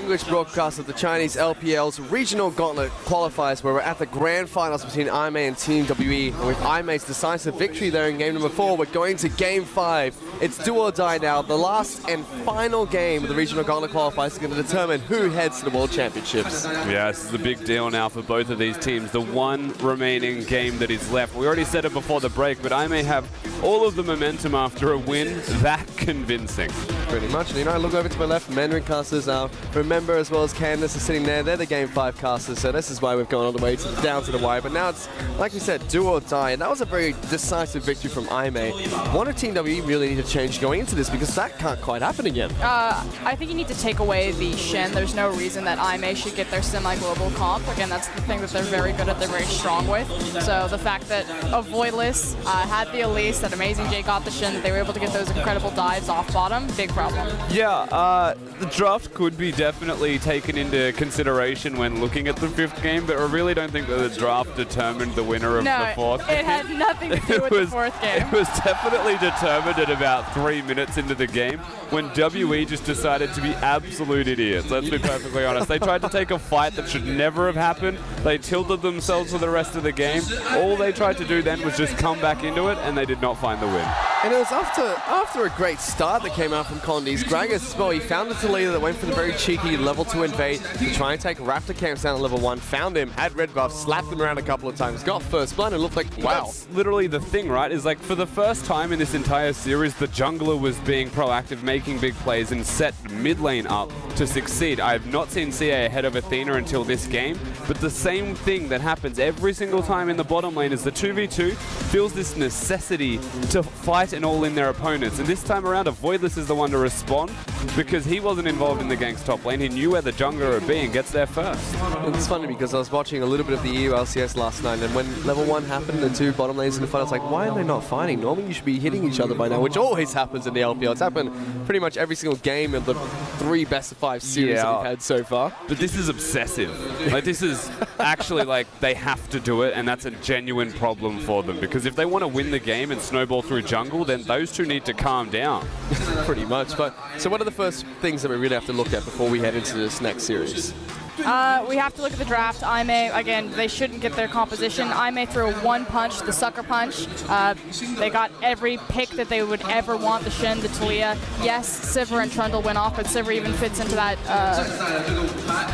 English broadcast of the Chinese LPL's regional gauntlet qualifiers, where we're at the grand finals between IMA and Team WE. And with IMA's decisive victory there in game number 4, we're going to game 5. It's do or die now. The last and final game of the regional gauntlet qualifiers is going to determine who heads to the World Championships. Yeah, this is a big deal now for both of these teams. The one remaining game that is left. We already said it before the break, but IMA have all of the momentum after a win that convincing. Pretty much. And, you know, I look over to my left, Mandarin casters now. Remember, as well as Candace is sitting there. They're the game 5 casters, so this is why we've gone all the way down to the wire. But now it's, like we said, do or die. And that was a very decisive victory from IMA. What do Team WE really need to change going into this? Because that can't quite happen again. I think you need to take away the Shen. There's no reason that IMA should get their semi-global comp. Again, that's the thing that they're very good at, they're very strong with. So the fact that Avoidless had the Elise, that Amazing J got the Shen, that they were able to get those incredible dives off bottom, big problem. Yeah, the draft could be definitely taken into consideration when looking at the 5th game, but I really don't think that the draft determined the winner of the 4th game. It had nothing to do with the 4th game. It was definitely determined at about 3 minutes into the game when WE just decided to be absolute idiots. Let's be perfectly honest. They tried to take a fight that should never have happened. They tilted themselves for the rest of the game. All they tried to do then was just come back into it, and they did not find the win. And it was after a great start that came out from Condi's. Gragas as well, he found the Taliyah that went for the very cheeky level 2 invade to try and take Raptor camps down at level 1, found him, had red buff, slapped him around a couple of times, got first blood, and looked like, wow. That's literally the thing, right? Is like for the first time in this entire series, the jungler was being proactive, making big plays, and set mid lane up to succeed. I have not seen CA ahead of Athena until this game, but the same thing that happens every single time in the bottom lane is the 2v2 feels this necessity to fight and all in their opponents. And this time around, Avoidless is the one to respond because he wasn't involved in the gank's top lane. He knew where the jungler would be and gets there first. It's funny because I was watching a little bit of the EU LCS last night, and when level 1 happened, the 2 bottom lanes in the fight, I was like, why are they not fighting? Normally you should be hitting each other by now, which always happens in the LPL. It's happened pretty much every single game of the 3 best-of-5 series that we've had so far. But this is obsessive. Like, this is actually like they have to do it, and that's a genuine problem for them, because if they want to win the game and snowball through jungle, then those two need to calm down. Pretty much. But so what are the first things that we really have to look at before we head into this next series? We have to look at the draft. IMA, again, they shouldn't get their composition. IMA threw one punch, the sucker punch. They got every pick that they would ever want, the Shen, the Taliyah. Yes, Sivir and Trundle went off, but Sivir even fits into that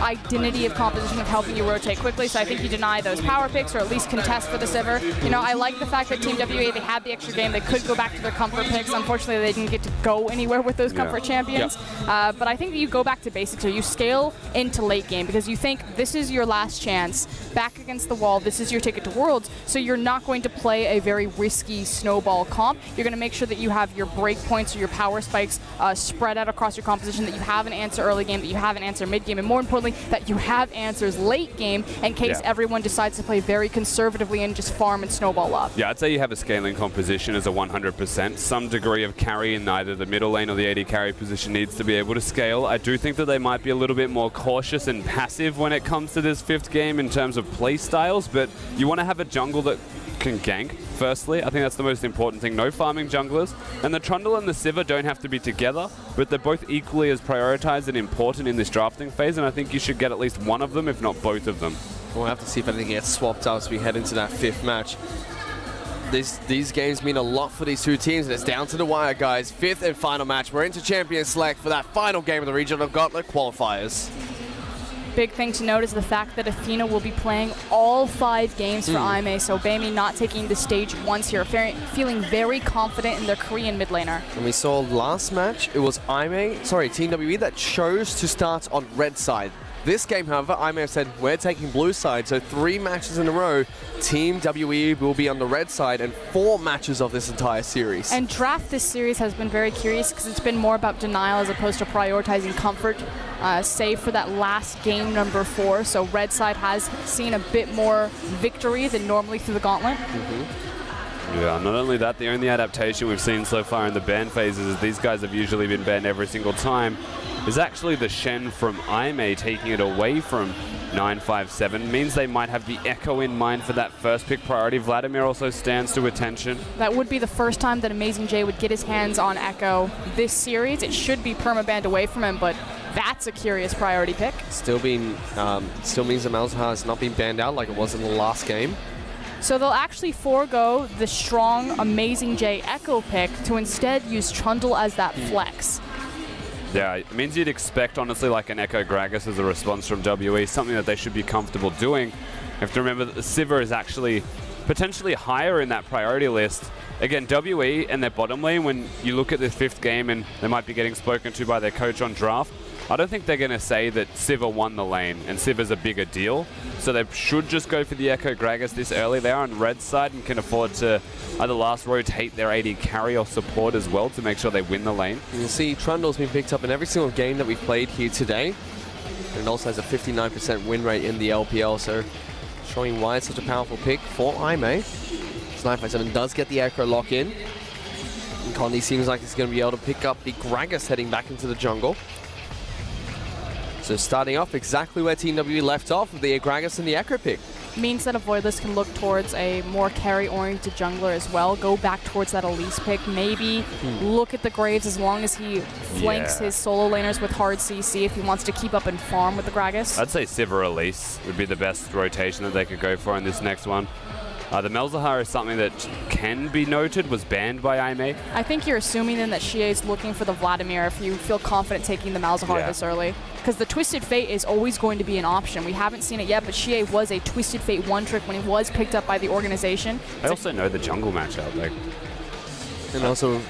identity of composition of helping you rotate quickly, so I think you deny those power picks or at least contest for the Sivir. You know, I like the fact that Team WE, they had the extra game. They could go back to their comfort picks. Unfortunately, they didn't get to go anywhere with those comfort champions. But I think that you go back to basics here. You scale into late game, because you think this is your last chance, back against the wall, this is your ticket to Worlds, so you're not going to play a very risky snowball comp. You're going to make sure that you have your break points or your power spikes spread out across your composition, that you have an answer early game, that you have an answer mid game, and more importantly, that you have answers late game in case everyone decides to play very conservatively and just farm and snowball up. Yeah, I'd say you have a scaling composition as a 100%. Some degree of carry in either the middle lane or the AD carry position needs to be able to scale. I do think that they might be a little bit more cautious and passive when it comes to this 5th game in terms of play styles, but you want to have a jungle that can gank, firstly. I think that's the most important thing. No farming junglers. And the Trundle and the Sivir don't have to be together, but they're both equally as prioritized and important in this drafting phase, and I think you should get at least one of them, if not both of them. We'll have to see if anything gets swapped out as we head into that 5th match. These games mean a lot for these two teams, and it's down to the wire, guys. 5th and final match. We're into Champion Select for that final game of the Regional Gauntlet qualifiers. Big thing to note is the fact that Athena will be playing all 5 games for IMA, so Bami not taking the stage once here, feeling very confident in their Korean mid laner. And we saw last match, it was Team WE that chose to start on red side. This game, however, IMA have said, we're taking blue side, so 3 matches in a row, Team WE will be on the red side, and 4 matches of this entire series. And draft this series has been very curious, because it's been more about denial as opposed to prioritizing comfort, save for that last game number 4, so red side has seen a bit more victory than normally through the gauntlet. Yeah, not only that, the only adaptation we've seen so far in the ban phases is these guys have usually been banned every single time, is actually the Shen from IMA taking it away from 957. Means they might have the Echo in mind for that first pick priority. Vladimir also stands to attention. That would be the first time that Amazing J would get his hands on Echo this series. It should be permabanned away from him, but That's a curious priority pick. Still means the Malzahar has not been banned out like it was in the last game. So they'll actually forego the strong, amazing J Echo pick to instead use Trundle as that flex. Yeah, it means you'd expect, honestly, like an Echo Gragas as a response from WE, something that they should be comfortable doing. You have to remember that the Sivir is actually potentially higher in that priority list. Again, WE and their bottom lane, when you look at this 5th game and they might be getting spoken to by their coach on draft, I don't think they're going to say that Sivir won the lane and Sivir's a bigger deal. So they should just go for the Echo Gragas this early. They are on red side and can afford to either last rotate their AD carry or support as well to make sure they win the lane. You'll see Trundle's been picked up in every single game that we've played here today. And it also has a 59% win rate in the LPL, so showing why it's such a powerful pick for Aimee. 957 does get the Echo lock in. And Condi seems like he's going to be able to pick up the Gragas heading back into the jungle. So starting off exactly where Team WE left off with the Gragas and the Echo pick. Means that a Voidless can look towards a more carry-oriented jungler as well. Go back towards that Elise pick. Maybe look at the Graves as long as he flanks his solo laners with hard CC if he wants to keep up and farm with the Gragas. I'd say Sivir Elise would be the best rotation that they could go for in this next one. The Malzahar is something that can be noted, was banned by Aimee. I think you're assuming then that Xie is looking for the Vladimir if you feel confident taking the Malzahar this early. Because the Twisted Fate is always going to be an option. We haven't seen it yet, but Xie was a Twisted Fate one-trick when he was picked up by the organization. I also know the jungle matchup. And also,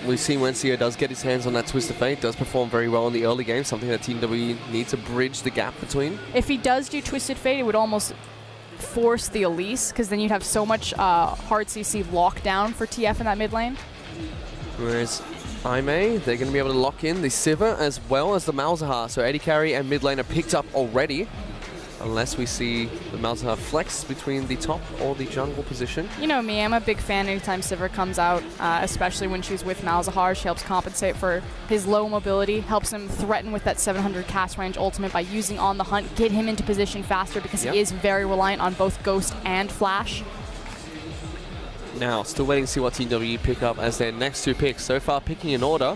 we've seen when Xie does get his hands on that Twisted Fate, does perform very well in the early game, something that Team WE needs to bridge the gap between. If he does do Twisted Fate, it would almost force the Elise, because then you'd have so much hard CC lockdown for TF in that mid lane. Whereas Aimee, they're going to be able to lock in the Sivir as well as the Malzahar. So AD carry and mid lane are picked up already. Unless we see the Malzahar flex between the top or the jungle position. You know me, I'm a big fan anytime Sivir comes out, especially when she's with Malzahar. She helps compensate for his low mobility, helps him threaten with that 700 cast range ultimate by using On the Hunt, get him into position faster because he is very reliant on both Ghost and Flash. Now, still waiting to see what Team WE pick up as their next 2 picks. So far, picking in order.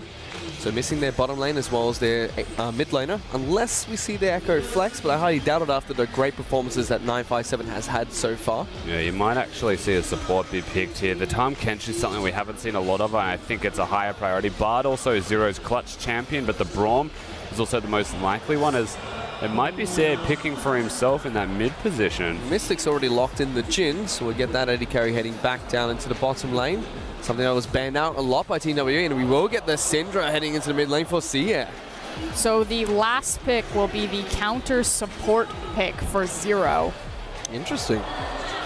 So missing their bottom lane as well as their mid laner, unless we see their Echo flex, but I highly doubt it after the great performances that 957 has had so far. Yeah, you might actually see a support be picked here. The Tahm Kench is something we haven't seen a lot of, and I think it's a higher priority. Bard also is Zero's clutch champion, but the Braum is also the most likely one, as it might be Seer picking for himself in that mid position. Mystic's already locked in the Jhin, so we'll get that AD carry heading back down into the bottom lane. Something that was banned out a lot by Team WE, and we will get the Syndra heading into the mid lane for Seer. So the last pick will be the counter support pick for Zero. Interesting.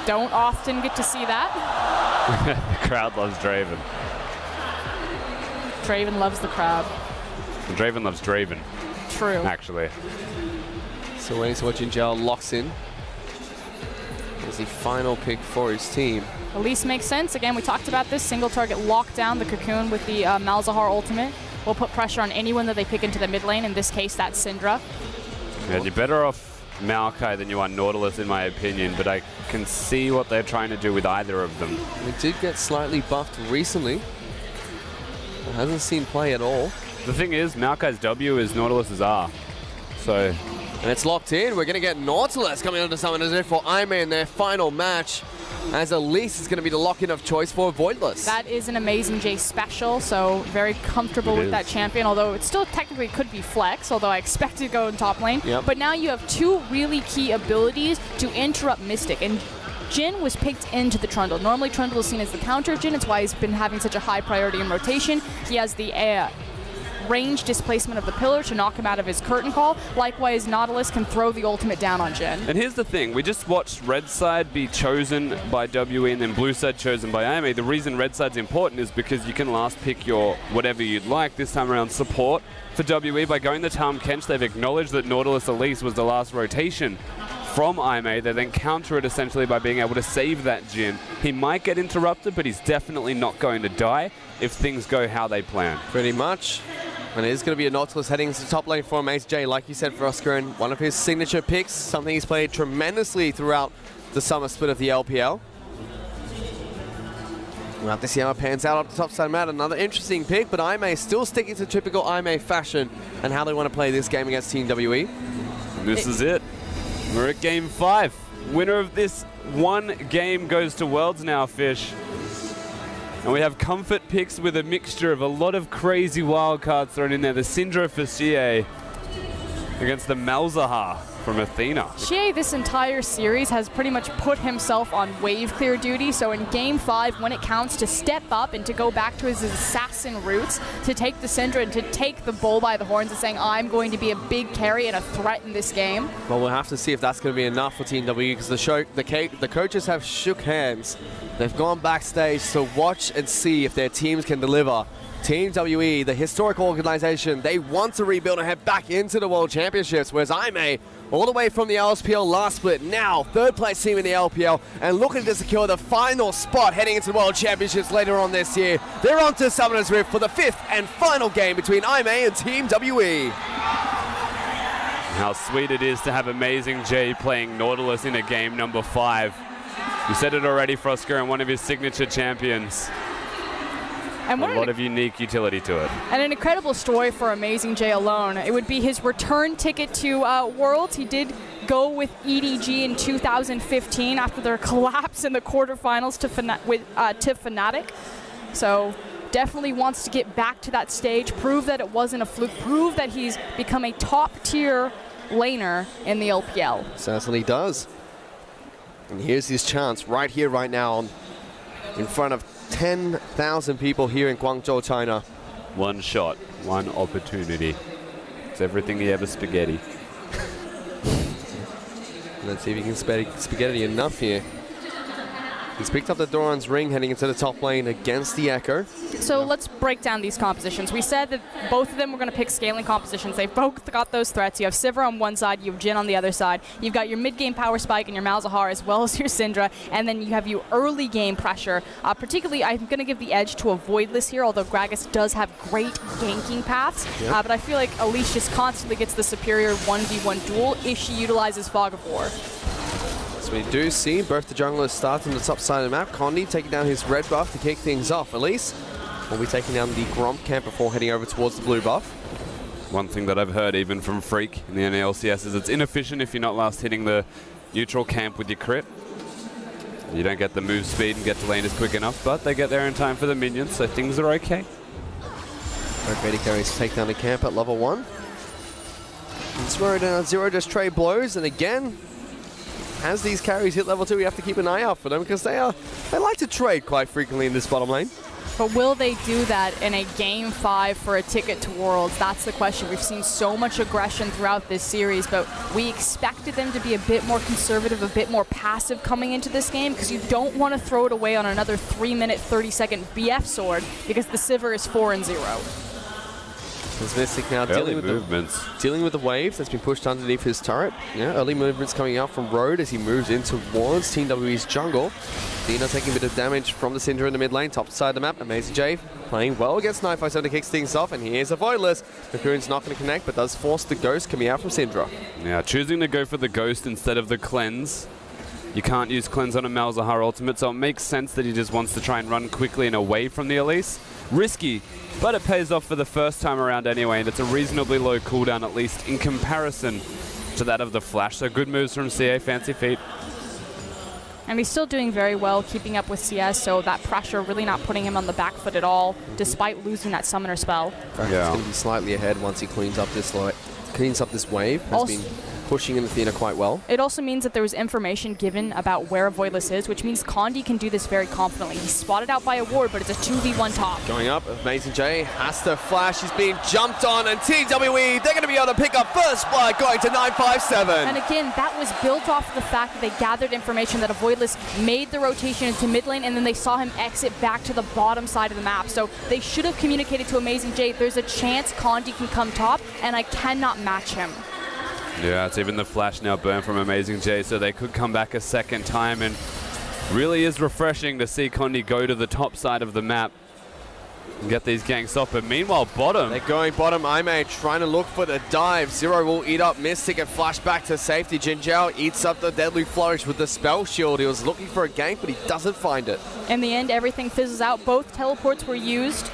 Don't often get to see that. The crowd loves Draven. Draven loves the crowd. And Draven loves Draven. True. Actually. So waiting to watch Jinjao locks in. As the final pick for his team. Elise makes sense. Again, we talked about this. Single target lockdown, the Cocoon with the Malzahar ultimate. Will put pressure on anyone that they pick into the mid lane. In this case, that's Syndra. Yeah, you're better off Maokai than you are Nautilus, in my opinion, but I can see what they're trying to do with either of them. He did get slightly buffed recently. Hasn't seen play at all. The thing is, Maokai's W is Nautilus's R. So... And it's locked in. We're going to get Nautilus coming onto Summoners in for Aimee in their final match. As Elise is going to be the lock-in of choice for Voidless. That is an amazing J special, so very comfortable with that champion, although it still technically could be flex, although I expect to go in top lane. But now you have 2 really key abilities to interrupt Mystic, and Jhin was picked into the Trundle. Normally Trundle is seen as the counter Jhin, it's why he's been having such a high priority in rotation. He has the range displacement of the pillar to knock him out of his curtain call. Likewise, Nautilus can throw the ultimate down on Jhin. And here's the thing, we just watched red side be chosen by WE and then blue side chosen by Aimee. The reason red side's important is because you can last pick your whatever you'd like, this time around support for WE. By going the Tahm Kench, they've acknowledged that Nautilus Elise was the last rotation from Aimee. They then counter it essentially by being able to save that Jhin. He might get interrupted, but he's definitely not going to die if things go how they plan. Pretty much. And it is going to be a Nautilus heading into the top lane for J, like you said, for Oscar, and one of his signature picks, something he's played tremendously throughout the summer split of the LPL. We'll have to see how it pans out up the top side of the mat. Another interesting pick, but IMA still sticking to typical IMA fashion and how they want to play this game against Team WE. This is it. We're at game 5. Winner of this one game goes to Worlds now, Fish. And we have comfort picks with a mixture of a lot of crazy wildcards thrown in there. The Syndra for Xie against the Malzahar from Athena. Xie, this entire series, has pretty much put himself on wave clear duty, so in Game 5, when it counts to step up and to go back to his assassin roots, to take the Syndra and to take the bull by the horns and saying, I'm going to be a big carry and a threat in this game. Well, we'll have to see if that's going to be enough for Team WE, because the coaches have shook hands. They've gone backstage to watch and see if their teams can deliver. Team WE, the historic organization, they want to rebuild and head back into the World Championships, whereas IMA, all the way from the LSPL last split, now third place team in the LPL, and looking to secure the final spot heading into the World Championships later on this year. They're on to Summoner's Rift for the 5th and final game between IMA and Team WE. How sweet it is to have Amazing J playing Nautilus in a game number 5. You said it already, Frosker, and one of his signature champions. And a lot of unique utility to it. And an incredible story for Amazing J alone. It would be his return ticket to Worlds. He did go with EDG in 2015 after their collapse in the quarterfinals to Fnatic. So definitely wants to get back to that stage, prove that it wasn't a fluke, prove that he's become a top-tier laner in the LPL. Certainly does. And here's his chance right here, right now, in front of 10,000 people here in Guangzhou, China. One shot, one opportunity. It's everything he ever spaghetti. Let's see if he can spaghetti enough here. He's picked up the Doran's ring heading into the top lane against the Echo. So let's break down these compositions. We said that both of them were going to pick scaling compositions. They've both got those threats. You have Sivir on one side, you have Jhin on the other side. You've got your mid-game power spike and your Malzahar as well as your Syndra. And then you have your early game pressure. Particularly, I'm going to give the edge to a Voidless here, although Gragas does have great ganking paths. Yep. But I feel like Elise just constantly gets the superior 1v1 duel if she utilizes Fog of War. So we do see both the junglers start on the top side of the map. Condi taking down his red buff to kick things off. Elise will be taking down the Gromp camp before heading over towards the blue buff. One thing that I've heard even from Freak in the NALCS is it's inefficient if you're not last hitting the neutral camp with your crit. You don't get the move speed and get to lane as quick enough, but they get there in time for the minions, so things are okay. Both AD carries take down the camp at level 1. And Zero just trade blows, and again, as these carries hit level 2, we have to keep an eye out for them because they like to trade quite frequently in this bottom lane. But will they do that in a Game 5 for a ticket to Worlds? That's the question. We've seen so much aggression throughout this series, but we expected them to be a bit more conservative, a bit more passive coming into this game because you don't want to throw it away on another 3-minute, 30-second BF sword because the Sivir is 4-0. There's Mystic now dealing with the waves that's been pushed underneath his turret. Yeah, early movements coming out from Road as he moves in towards Team WE's jungle. Dina taking a bit of damage from the Syndra in the mid lane, top side of the map. Amazing J playing well against 957 to kick things off, and here's a Voidless. Cocoon's not going to connect, but does force the Ghost coming out from Syndra. Yeah, choosing to go for the Ghost instead of the Cleanse. You can't use Cleanse on a Malzahar ultimate, so it makes sense that he just wants to try and run quickly and away from the Elise. Risky, but it pays off for the first time around anyway, and it's a reasonably low cooldown, at least in comparison to that of the Flash. So good moves from CA, fancy feet. And he's still doing very well, keeping up with CS, so that pressure really not putting him on the back foot at all, despite losing that summoner spell. He's going to be slightly ahead once he cleans up this wave. Has been pushing in Athena quite well. It also means that there was information given about where a Voidless is, which means Condi can do this very confidently. He's spotted out by a ward, but it's a 2v1 top. Going up, Amazing J has to flash. He's being jumped on, and Team WE, they're going to be able to pick up first blood going to 957. And again, that was built off of the fact that they gathered information that a Voidless made the rotation into mid lane, and then they saw him exit back to the bottom side of the map. So they should have communicated to Amazing J, there's a chance Condi can come top, and I cannot match him. Yeah, it's even the flash now burned from Amazing J, so they could come back a second time, and really is refreshing to see Condi go to the top side of the map. get these ganks off. But meanwhile, bottom. They're going bottom. Aimei trying to look for the dive. Zero will eat up Mystic and flash back to safety. Jin Zhao eats up the Deadly Flourish with the Spell Shield. He was looking for a gank, but he doesn't find it. In the end, everything fizzles out. Both teleports were used,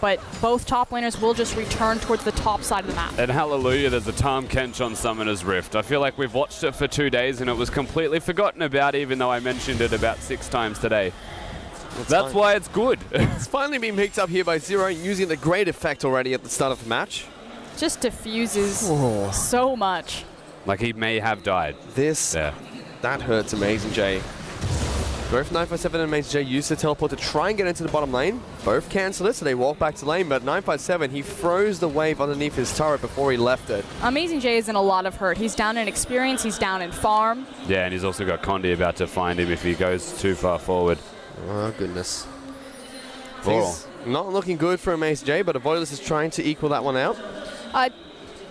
but both top laners will just return towards the top side of the map. And hallelujah, there's a Tahm Kench on Summoner's Rift. I feel like we've watched it for 2 days and it was completely forgotten about, even though I mentioned it about 6 times today. That's why it's good. It's finally been picked up here by Zero, using the great effect already at the start of the match. Just diffuses so much. Like he may have died. That hurts Amazing J. Both 957 and Amazing J used the teleport to try and get into the bottom lane. Both cancel it, so they walk back to lane, but 957, he froze the wave underneath his turret before he left it. Amazing J is in a lot of hurt. He's down in experience, he's down in farm. Yeah, and he's also got Condi about to find him if he goes too far forward. Oh, goodness. Things not looking good for Amazing J, but Avoidless is trying to equal that one out.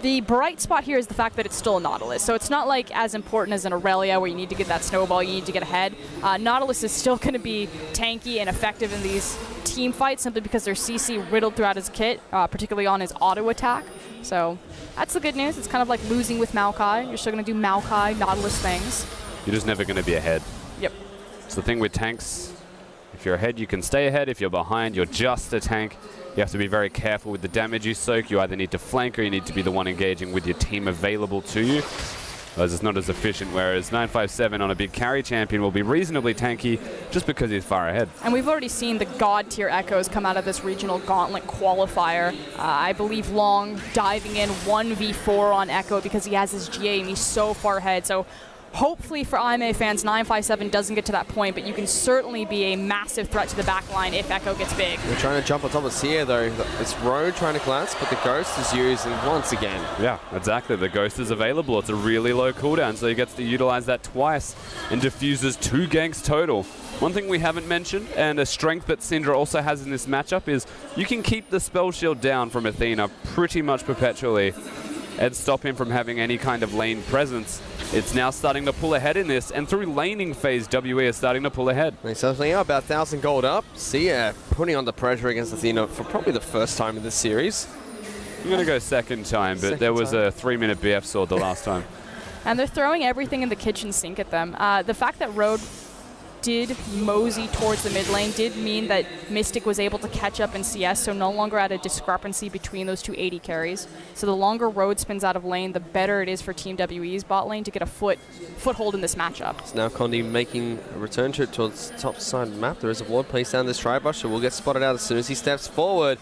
The bright spot here is the fact that it's still a Nautilus, so it's not like as important as an Aurelia where you need to get that snowball, you need to get ahead. Nautilus is still going to be tanky and effective in these team fights simply because there's CC riddled throughout his kit, particularly on his auto attack. So that's the good news. It's kind of like losing with Maokai. You're still going to do Maokai, Nautilus things. You're just never going to be ahead. Yep. It's the thing with tanks. If you're ahead, you can stay ahead. If you're behind, you're just a tank. You have to be very careful with the damage you soak. You either need to flank or you need to be the one engaging with your team available to you. As it's not as efficient, whereas 957 on a big carry champion will be reasonably tanky just because he's far ahead. And we've already seen the god tier echoes come out of this regional gauntlet qualifier. I believe Long diving in 1v4 on Echo because he has his GA and he's so far ahead. So hopefully for Aimei fans, 957 doesn't get to that point, but you can certainly be a massive threat to the back line if Echo gets big. They're trying to jump on top of Sia though. It's Road trying to glance, but the Ghost is used and once again. Yeah, exactly. The Ghost is available. It's a really low cooldown, so he gets to utilize that twice and diffuses 2 ganks total. One thing we haven't mentioned, and a strength that Syndra also has in this matchup, is you can keep the spell shield down from Athena pretty much perpetually and stop him from having any kind of lane presence. It's now starting to pull ahead in this, and through laning phase, WE is starting to pull ahead. They certainly are, about 1,000 gold up. Sia putting on the pressure against Athena for probably the first time in this series. I'm going to go second time, but there was a 3-minute BF sword the last time. And they're throwing everything in the kitchen sink at them. The fact that Road did mosey towards the mid lane did mean that Mystic was able to catch up in CS, so no longer at a discrepancy between those two 80 carries. So the longer Road spins out of lane, the better it is for Team WE's bot lane to get a foothold in this matchup. So now Condi making a return trip towards the top side of the map. There is a ward placed down this Tri-Bush, so will get spotted out as soon as he steps forward.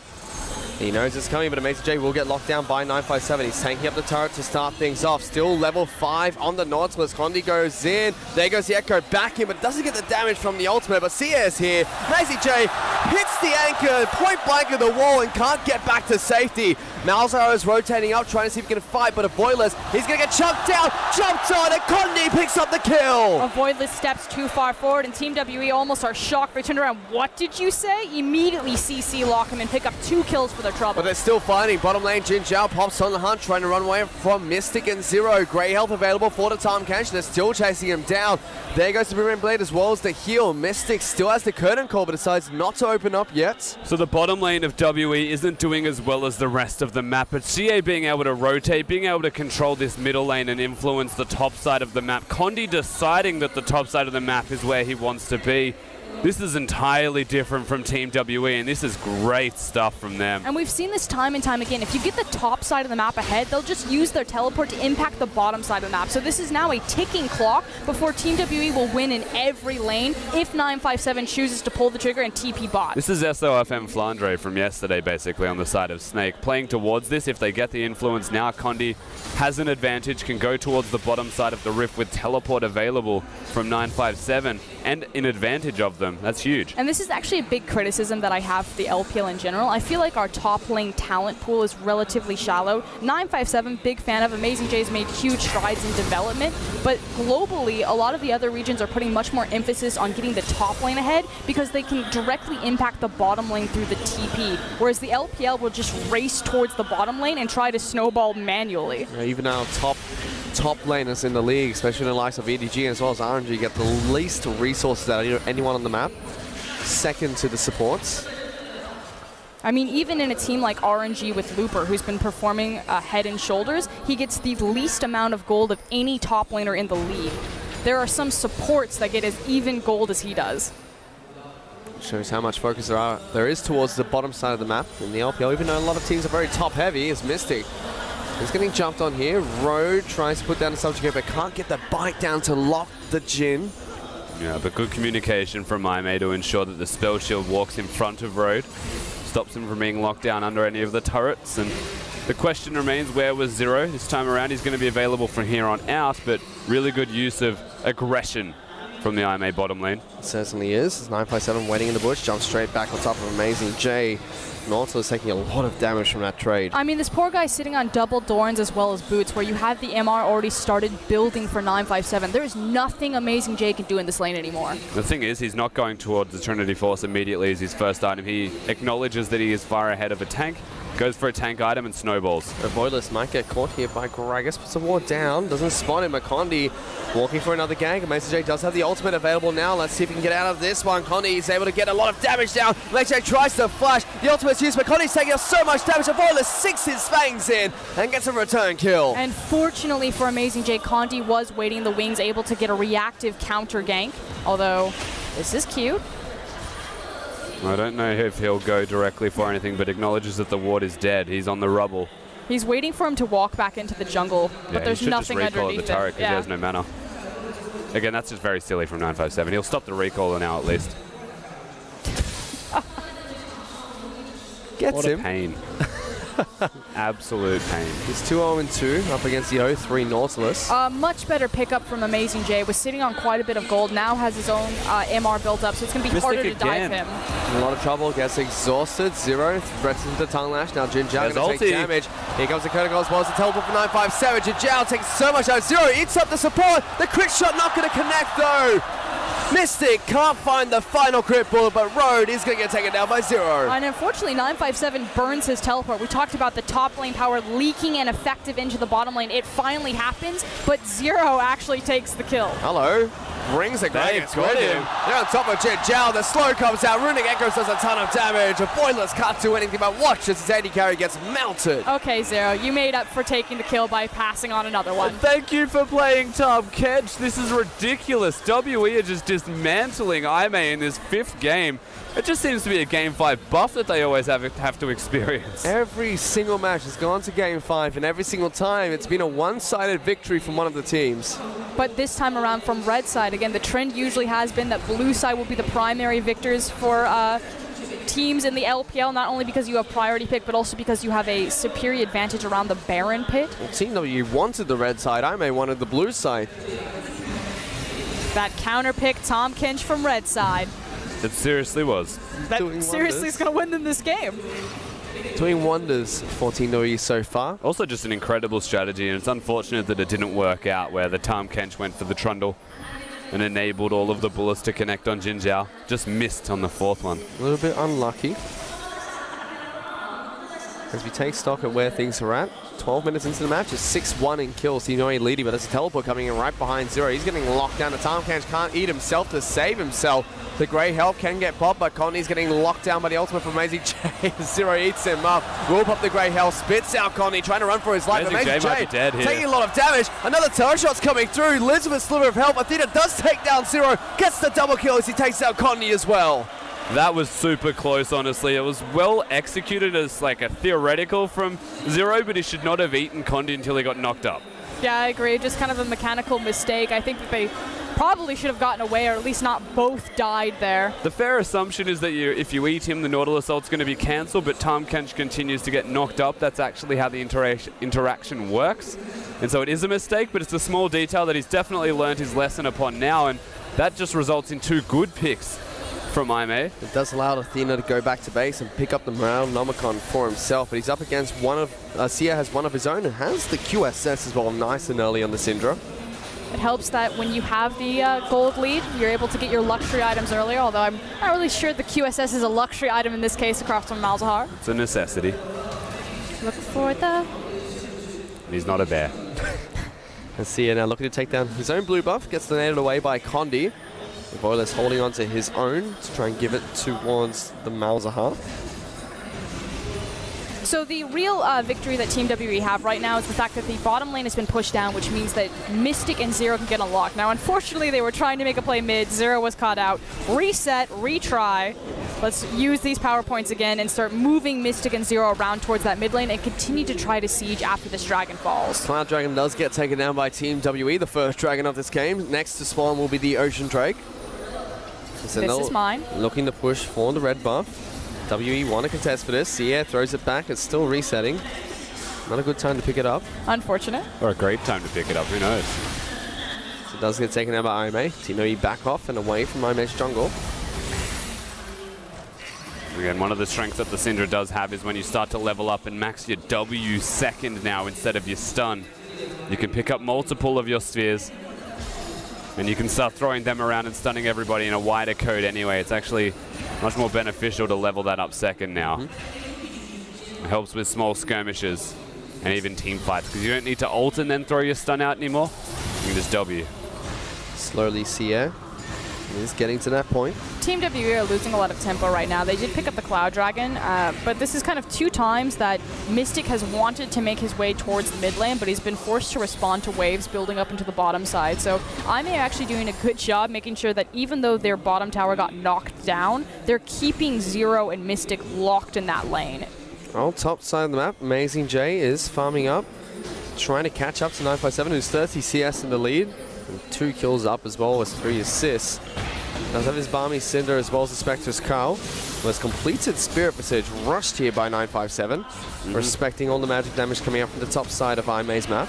He knows it's coming, but Amazing J will get locked down by 957. He's tanking up the turret to start things off. Still level 5 on the Nautilus. Condi goes in. There goes the Echo back in, but doesn't get the damage from the ultimate. But Sia is here. Amazing J hits the anchor, point blank at the wall, and can't get back to safety. Malzahar is rotating up, trying to see if he can fight, but Avoidless, he's going to get chunked down. Jumped on, and Condi picks up the kill. Avoidless steps too far forward, and Team WE almost are shocked. They turn around. What did you say? Immediately CC lock him and pick up 2 kills for their trouble. But they're still fighting. Bottom lane, Jin Zhao pops on the hunt, trying to run away from Mystic and Zero. Grey health available for the Tahm Kench. They're still chasing him down. There goes the Boomerang Blade as well as the heal. Mystic still has the curtain call, but decides not to open up yet. So the bottom lane of WE isn't doing as well as the rest of the map, but CA being able to rotate, being able to control this middle lane and influence the top side of the map. Condi deciding that the top side of the map is where he wants to be. This is entirely different from Team WE, and this is great stuff from them. And we've seen this time and time again. If you get the top side of the map ahead, they'll just use their teleport to impact the bottom side of the map. So this is now a ticking clock before Team WE will win in every lane if 957 chooses to pull the trigger and TP bot. This is SOFM Flandre from yesterday, basically, on the side of Snake. Playing towards this, if they get the influence now, Condi has an advantage, can go towards the bottom side of the rift with teleport available from 957 and an advantage of them. That's huge. And this is actually a big criticism that I have for the LPL in general. I feel like our top lane talent pool is relatively shallow. 957, big fan of. Amazing J's made huge strides in development, but globally, a lot of the other regions are putting much more emphasis on getting the top lane ahead because they can directly impact the bottom lane through the TP, whereas the LPL will just race towards the bottom lane and try to snowball manually. Yeah, even our top laners in the league, especially in the likes of EDG as well as RNG, get the least resources out of anyone on the map. Second to the supports. I mean, even in a team like RNG with Looper, who's been performing head and shoulders, he gets the least amount of gold of any top laner in the league. There are some supports that get as even gold as he does. Shows how much focus there is towards the bottom side of the map in the LPL, even though a lot of teams are very top-heavy, is Mystic. He's getting jumped on here. Road tries to put down the subject, but can't get the bite down to lock the Jhin. Yeah, but good communication from Aimee to ensure that the spell shield walks in front of Road, stops him from being locked down under any of the turrets. And the question remains, where was Zero? This time around, he's going to be available from here on out, but really good use of aggression from the Aimee bottom lane. It certainly is. It's 957 waiting in the bush, jumps straight back on top of Amazing J. Nautilus taking a lot of damage from that trade. I mean, this poor guy sitting on double Dorns as well as Boots, where you have the MR already started building for 957. There is nothing Amazing J can do in this lane anymore. The thing is, he's not going towards the Trinity Force immediately as his first item. He acknowledges that he is far ahead of a tank, goes for a tank item and snowballs. Voidless might get caught here by Gragas, puts the ward down, doesn't spot him. Condi walking for another gank. Amazing J does have the ultimate available now. Let's see if he can get out of this one. Condi is able to get a lot of damage down. Amazing J tries to flash. The ultimate's used, but Condi's taking so much damage. Voidless sinks his fangs in and gets a return kill. And fortunately for Amazing J, Condi was waiting in the wings, able to get a reactive counter gank. Although, this is cute. I don't know if he'll go directly for anything, but acknowledges that the ward is dead. He's on the rubble. He's waiting for him to walk back into the jungle, but there's nothing underneath the turret because he has no mana. Again, that's just very silly from 957. He'll stop the recall now at least. Gets what him. A pain. Absolute pain. He's 2-0-2 up against the 0-3 Nautilus. Much better pickup from Amazing J. Was sitting on quite a bit of gold. Now has his own MR built up, so it's going to be harder to dive him. In a lot of trouble. Gets exhausted. Zero threats into the tongue lash. Now Jin Zhao going to take damage. Here comes the Curtain as well as the teleport from 957. Jin Zhao takes so much out. Zero eats up the support. The quick shot not going to connect though. Mystic can't find the final crit bullet, but Road is going to get taken down by Zero. And unfortunately, 957 burns his teleport. We talked about the top lane power leaking and effective into the bottom lane. It finally happens, but Zero actually takes the kill. Hello. Brings a great with him. They're on top of Jin Zhao. The slow comes out. Runic Echoes does a ton of damage. A Voidless can't do anything but watch as his AD carry gets melted. Okay, Zero, you made up for taking the kill by passing on another one. Thank you for playing Tom Kedge. This is ridiculous. WE are just dismantling Aimee in this 5th game. It just seems to be a Game 5 buff that they always have to experience. Every single match has gone to Game 5, and every single time it's been a one-sided victory from one of the teams. But this time around from red side, again, the trend usually has been that blue side will be the primary victors for teams in the LPL, not only because you have priority pick, but also because you have a superior advantage around the Baron pit. Well, Team W wanted the red side. Aimee wanted the blue side. That counter pick, Tom Kinch from red side. It seriously was. That seriously is going to win them this game. Doing wonders for Team W so far. Also just an incredible strategy, and it's unfortunate that it didn't work out where the Tom Kench went for the trundle and enabled all of the bullets to connect on Jin Zhao. Just missed on the 4th one. A little bit unlucky. As we take stock at where things are at, 12 minutes into the match, it's 6-1 in kills. Team W leading, but there's a teleport coming in right behind Zero. He's getting locked down. The Tom Kench can't eat himself to save himself. The Grey Health can get popped, but Condi's getting locked down by the ultimate from Amazing J. Zero eats him up. Will pop the Grey Health, spits out Condi, trying to run for his life. Amazing J might be dead here. Taking a lot of damage. Another turret shot's coming through. Lives with a sliver of health. Athena does take down Zero. Gets the double kill as he takes out Condi as well. That was super close, honestly. It was well executed as like a theoretical from Zero, but he should not have eaten Condi until he got knocked up. Yeah, I agree. Just kind of a mechanical mistake. I think that they probably should have gotten away, or at least not both died there. The fair assumption is that if you eat him, the Nautilus ult's going to be cancelled, but Tom Kench continues to get knocked up. That's actually how the interaction works. And so it is a mistake, but it's a small detail that he's definitely learned his lesson upon now, and that just results in 2 good picks from Aimee. It does allow Athena to go back to base and pick up the Morale-nomicon for himself, but he's up against one of... Sia has one of his own and has the QSS as well, nice and early on the Syndra. It helps that when you have the gold lead, you're able to get your luxury items earlier, although I'm not really sure the QSS is a luxury item in this case across from Malzahar. It's a necessity. Look for the... He's not a bear. And Sia now looking to take down his own blue buff, gets donated away by Condi. Voidless holding on to his own to try and give it towards the Malzahar. So the real victory that Team WE have right now is the fact that the bottom lane has been pushed down, which means that Mystic and Zero can get unlocked. Now, unfortunately, they were trying to make a play mid. Zero was caught out. Reset, retry. Let's use these power points again and start moving Mystic and Zero around towards that mid lane and continue to try to siege after this dragon falls. Cloud Dragon does get taken down by Team WE, the first dragon of this game. Next to spawn will be the Ocean Drake. This is mine. Looking to push for the red buff. WE want to contest for this. Sierra throws it back. It's still resetting. Not a good time to pick it up. Unfortunate. Or a great time to pick it up, who knows? So it does get taken out by IMA. Team WE back off and away from IMA's jungle. Again, one of the strengths that the Syndra does have is when you start to level up and max your W second now instead of your stun. You can pick up multiple of your spheres and you can start throwing them around and stunning everybody in a wider code anyway. It's actually much more beneficial to level that up second now. It helps with small skirmishes and even team fights because you don't need to ult and then throw your stun out anymore. You can just W. Slowly Sierra is getting to that point. Team WE are losing a lot of tempo right now. They did pick up the Cloud Dragon, but this is kind of 2 times that Mystic has wanted to make his way towards the mid lane, but he's been forced to respond to waves building up into the bottom side. So IMA are actually doing a good job making sure that even though their bottom tower got knocked down, they're keeping Zero and Mystic locked in that lane. Oh, top side of the map, Amazing J is farming up, trying to catch up to 957, who's 30 CS in the lead. And 2 kills up as well as 3 assists. Does have his Balmy Cinder as well as the Spectre's Carl. Was completed Spirit Visage, rushed here by 957, respecting all the magic damage coming up from the top side of IMA's map.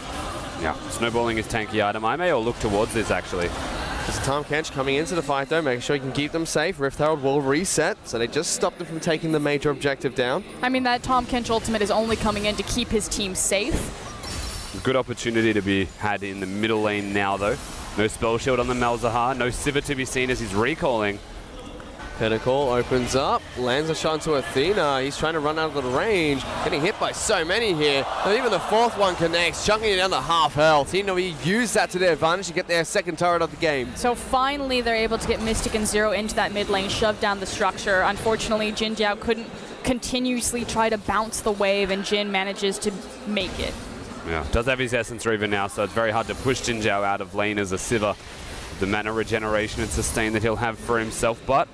Yeah, snowballing is tanky item. I may look towards this actually. There's Tom Kench coming into the fight though, making sure he can keep them safe. Rift Herald will reset, so they just stopped him from taking the major objective down. I mean, that Tom Kench ultimate is only coming in to keep his team safe. Good opportunity to be had in the middle lane now though. No spell shield on the Malzahar, no Sivir to be seen as he's recalling. Pinnacle opens up, lands a shot into Athena. He's trying to run out of the range, getting hit by so many here. And even the 4th one connects, chunking it down to half health. Team WE use that to their advantage to get their second turret of the game. So finally they're able to get Mystic and Zero into that mid lane, shove down the structure. Unfortunately, Jin Jiao couldn't continuously try to bounce the wave, and Jin manages to make it. Yeah, does have his Essence Reaver now, so it's very hard to push Jin Jiao out of lane as a Sivir. The mana regeneration and sustain that he'll have for himself, but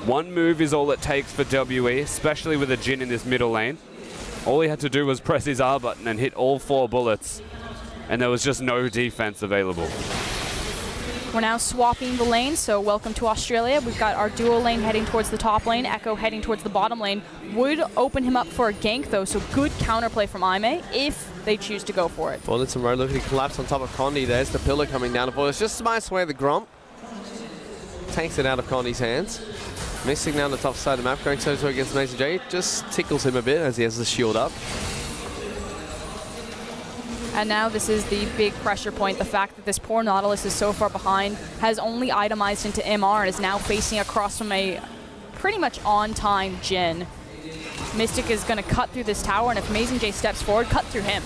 1 move is all it takes for WE, especially with a Jin in this middle lane. All he had to do was press his R button and hit all 4 bullets, and there was just no defense available. We're now swapping the lane, so welcome to Australia. We've got our duo lane heading towards the top lane, Echo heading towards the bottom lane. Would open him up for a gank though, so good counterplay from IMA if they choose to go for it. Bullet some road looking to collapse on top of Condi. There's the pillar coming down. It's just smites away the Gromp. Takes it out of Condi's hands. Missing down the top side of the map, going toe-to-toe against Amazing J. Just tickles him a bit as he has the shield up. And now this is the big pressure point. The fact that this poor Nautilus is so far behind, has only itemized into MR, and is now facing across from a pretty much on-time Jin. Mystic is going to cut through this tower, and if Amazing J steps forward, cut through him.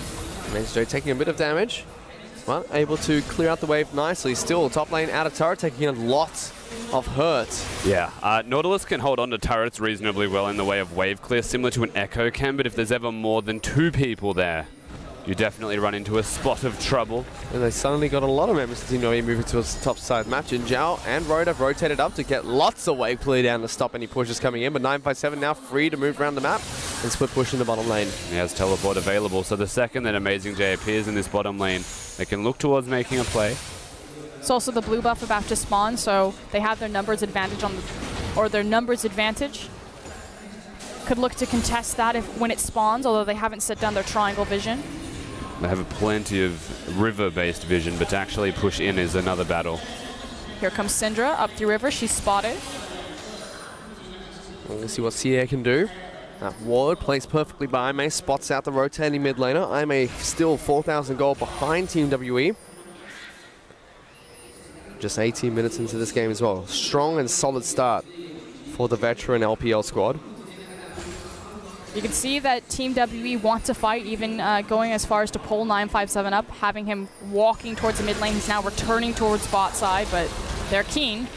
Amazing J taking a bit of damage, but able to clear out the wave nicely. Still, top lane out of turret, taking a lot of hurt. Yeah, Nautilus can hold on to turrets reasonably well in the way of wave clear, similar to an Echo can, but if there's ever more than 2 people there, you definitely run into a spot of trouble. And they suddenly got a lot of members of Team WE moving towards the top side map. Jin Jiao and Road have rotated up to get lots of wave clear down to stop any pushes coming in, but 957 now free to move around the map and split push in the bottom lane. He has teleport available, so the second that Amazing J appears in this bottom lane, they can look towards making a play. It's also the blue buff about to spawn, so they have their numbers advantage on the, or their numbers advantage. Could look to contest that when it spawns, although they haven't set down their triangle vision. They have plenty of river-based vision, but to actually push in is another battle. Here comes Syndra up through river. She's spotted. Let's see what Sierra can do. That ward plays perfectly by IMA, spots out the rotating mid laner. IMA still 4,000 gold behind Team WE. Just 18 minutes into this game as well. Strong and solid start for the veteran LPL squad. You can see that Team WE want to fight, even going as far as to pull 957 up, having him walking towards the mid lane. He's now returning towards bot side, but they're keen.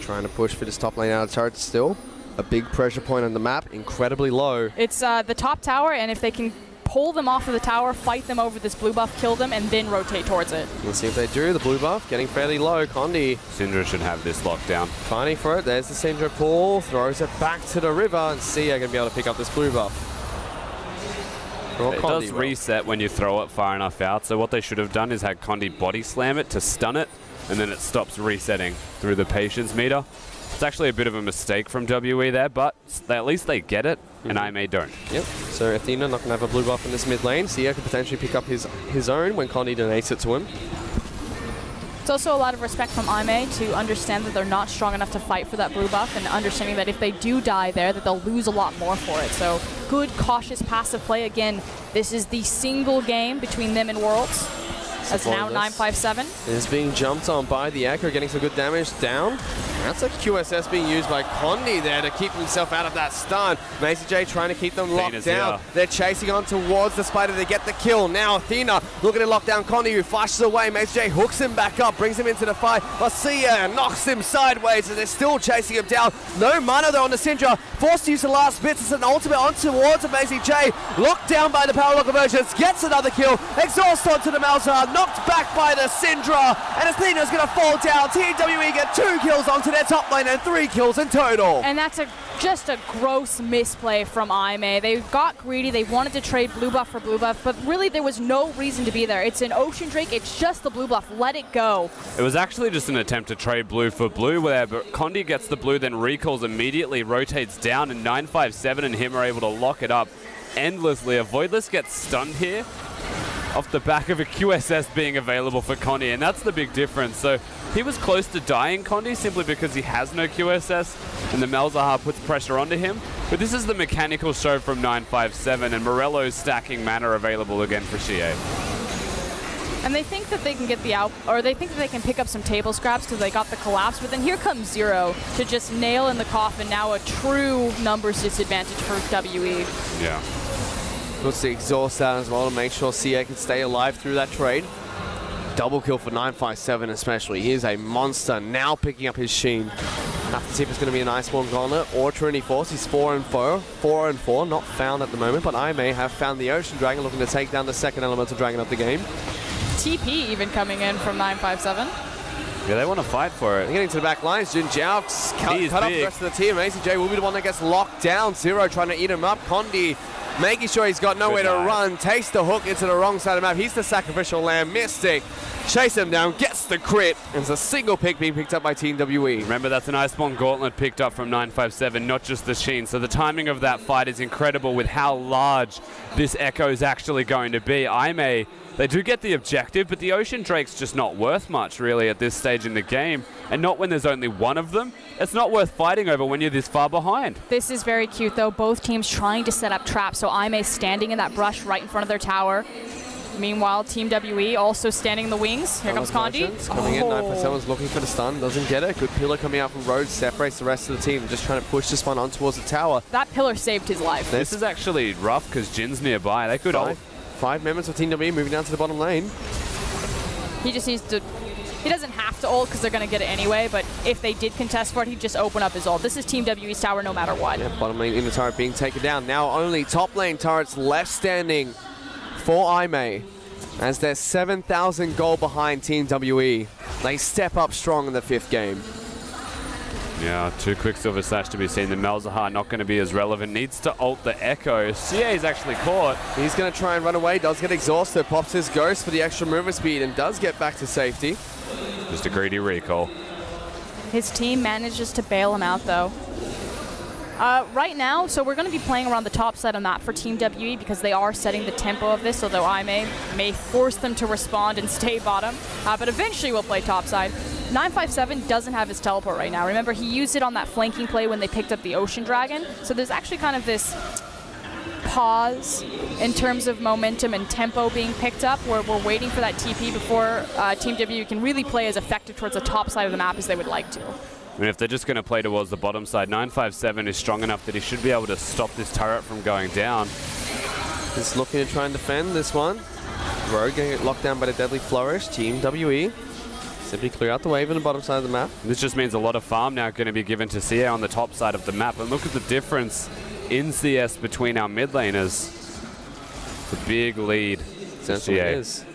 Trying to push for this top lane out of turret still. A big pressure point on the map, incredibly low. It's the top tower, and if they can pull them off of the tower, fight them over this blue buff, kill them, and then rotate towards it. Let's see if they do. The blue buff getting fairly low. Condi. Syndra should have this locked down. Fighting for it. There's the Syndra pull. Throws it back to the river, and Sia going to be able to pick up this blue buff. It does reset when you throw it far enough out, so what they should have done is had Condi body slam it to stun it, and then it stops resetting through the patience meter. It's actually a bit of a mistake from WE there, but at least they get it, and IMA don't. Yep, so Athena not going to have a blue buff in this mid lane. Sia could potentially pick up his own when Condi donates it to him. It's also a lot of respect from IMA to understand that they're not strong enough to fight for that blue buff, and understanding that if they do die there, that they'll lose a lot more for it. So good, cautious, passive play. Again, this is the single game between them and Worlds. That's now 957. Is being jumped on by the Echo, getting some good damage down. That's a QSS being used by Condi there to keep himself out of that stun. Macy J trying to keep them locked down. They're chasing on towards the spider to get the kill. Now Athena looking to lock down Condi, who flashes away. Macy J hooks him back up, brings him into the fight. Sia knocks him sideways, and they're still chasing him down. No mana though on the Syndra. Forced to use the last bits. It's an ultimate on towards Macy J. Locked down by the power lock conversions. Gets another kill. Exhaust onto the Malzahar. Knocked back by the Syndra. And Athena's going to fall down. TWE get 2 kills onto their top lane and 3 kills in total. And that's just a gross misplay from IMA. They got greedy. They wanted to trade blue buff for blue buff, but really there was no reason to be there. It's an Ocean Drake. It's just the blue buff. Let it go. It was actually just an attempt to trade blue for blue there, but Condi gets the blue, then recalls immediately, rotates down, and 957 and him are able to lock it up endlessly. A Voidless gets stunned here off the back of a QSS being available for Condi, and that's the big difference. So he was close to dying, Condi, simply because he has no QSS, and the Malzahar puts pressure onto him. But this is the mechanical show from 957, and Morello's stacking mana available again for Xie. And they think that they can get the they think that they can pick up some table scraps because they got the collapse, but then here comes Zero to just nail in the coffin. Now a true numbers disadvantage for WE. Yeah. Puts the exhaust out as well to make sure CA can stay alive through that trade. Double kill for 957 especially. He is a monster, now picking up his Sheen. Have to see if it's going to be an Iceborne Gauntlet or Trinity Force. He's 4 and 4, not found at the moment, but I may have found the Ocean Dragon, looking to take down the second elemental dragon of the game. TP even coming in from 957. Yeah, they want to fight for it. They're getting to the back lines. Jin Jiao cut off the rest of the team. ACJ will be the one that gets locked down. Zero trying to eat him up. Condi making sure he's got nowhere to run. Takes the hook into the wrong side of the map. He's the sacrificial lamb. Mystic chase him down, gets the crit, and it's a single pick being picked up by Team WE. Remember, that's an Iceborne Gauntlet picked up from 957, not just the Sheen. So the timing of that fight is incredible with how large this Echo is actually going to be. They do get the objective, but the Ocean Drake's just not worth much, really, at this stage in the game. And not when there's only one of them. It's not worth fighting over when you're this far behind. This is very cute, though. Both teams trying to set up traps. So IMA standing in that brush right in front of their tower. Meanwhile, Team WE also standing in the wings. Here comes Condi. Coming in, 9% was looking for the stun, doesn't get it. Good pillar coming out from Rhodes, separates the rest of the team. Just trying to push this one on towards the tower. That pillar saved his life. This is actually rough because Jin's nearby. They could ult. 5 members of Team WE moving down to the bottom lane. He just needs to... He doesn't have to ult because they're going to get it anyway, but if they did contest for it, he'd just open up his ult. This is Team WE's tower no matter what. Yeah, bottom lane in the turret being taken down. Now only top lane turrets left standing for IMA. As they're 7,000 gold behind Team WE. They step up strong in the 5th game. Yeah, 2 Quicksilver Slash to be seen. The Malzahar not going to be as relevant. Needs to ult the Echo. CA's actually caught. He's going to try and run away. Does get exhausted. Pops his Ghost for the extra movement speed and does get back to safety. Just a greedy recall. His team manages to bail him out, though. Right now, so we're going to be playing around the top side on that for Team WE because they are setting the tempo of this, although I may force them to respond and stay bottom. But eventually we'll play top side. 957 doesn't have his teleport right now. Remember, he used it on that flanking play when they picked up the Ocean Dragon. So there's actually kind of this pause in terms of momentum and tempo being picked up where we're waiting for that TP before Team WE can really play as effective towards the top side of the map as they would like to. I mean, if they're just going to play towards the bottom side, 957 is strong enough that he should be able to stop this turret from going down. Just looking to try and defend this one. Rogue getting locked down by the Deadly Flourish. Team WE Simply clear out the wave on the bottom side of the map. This just means a lot of farm now going to be given to Sia on the top side of the map. And look at the difference in CS between our mid laners. It's a big lead. Certainly is.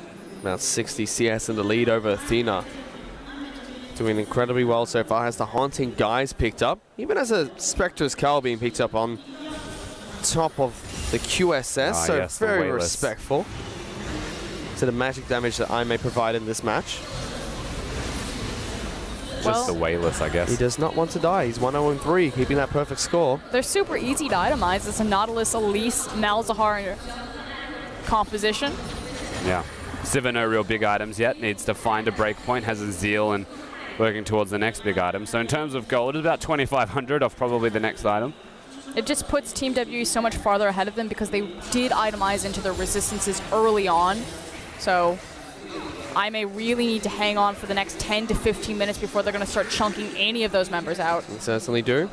About 60 CS in the lead over Athena. Doing incredibly well so far. Has the Haunting Guise picked up. Even as a Spectre's Cowl being picked up on top of the QSS. So yes, very respectful to the magic damage that I may provide in this match. Just the Wayless, I guess. He does not want to die. He's 1-0-3, keeping that perfect score. They're super easy to itemize. It's a Nautilus, Elise, Malzahar composition. Yeah. Sivir, no real big items yet. Needs to find a breakpoint. Has a Zeal and working towards the next big item. So in terms of gold, it's about 2,500 off probably the next item. It just puts Team WE so much farther ahead of them because they did itemize into their resistances early on. So I may really need to hang on for the next 10 to 15 minutes before they're going to start chunking any of those members out. They certainly do.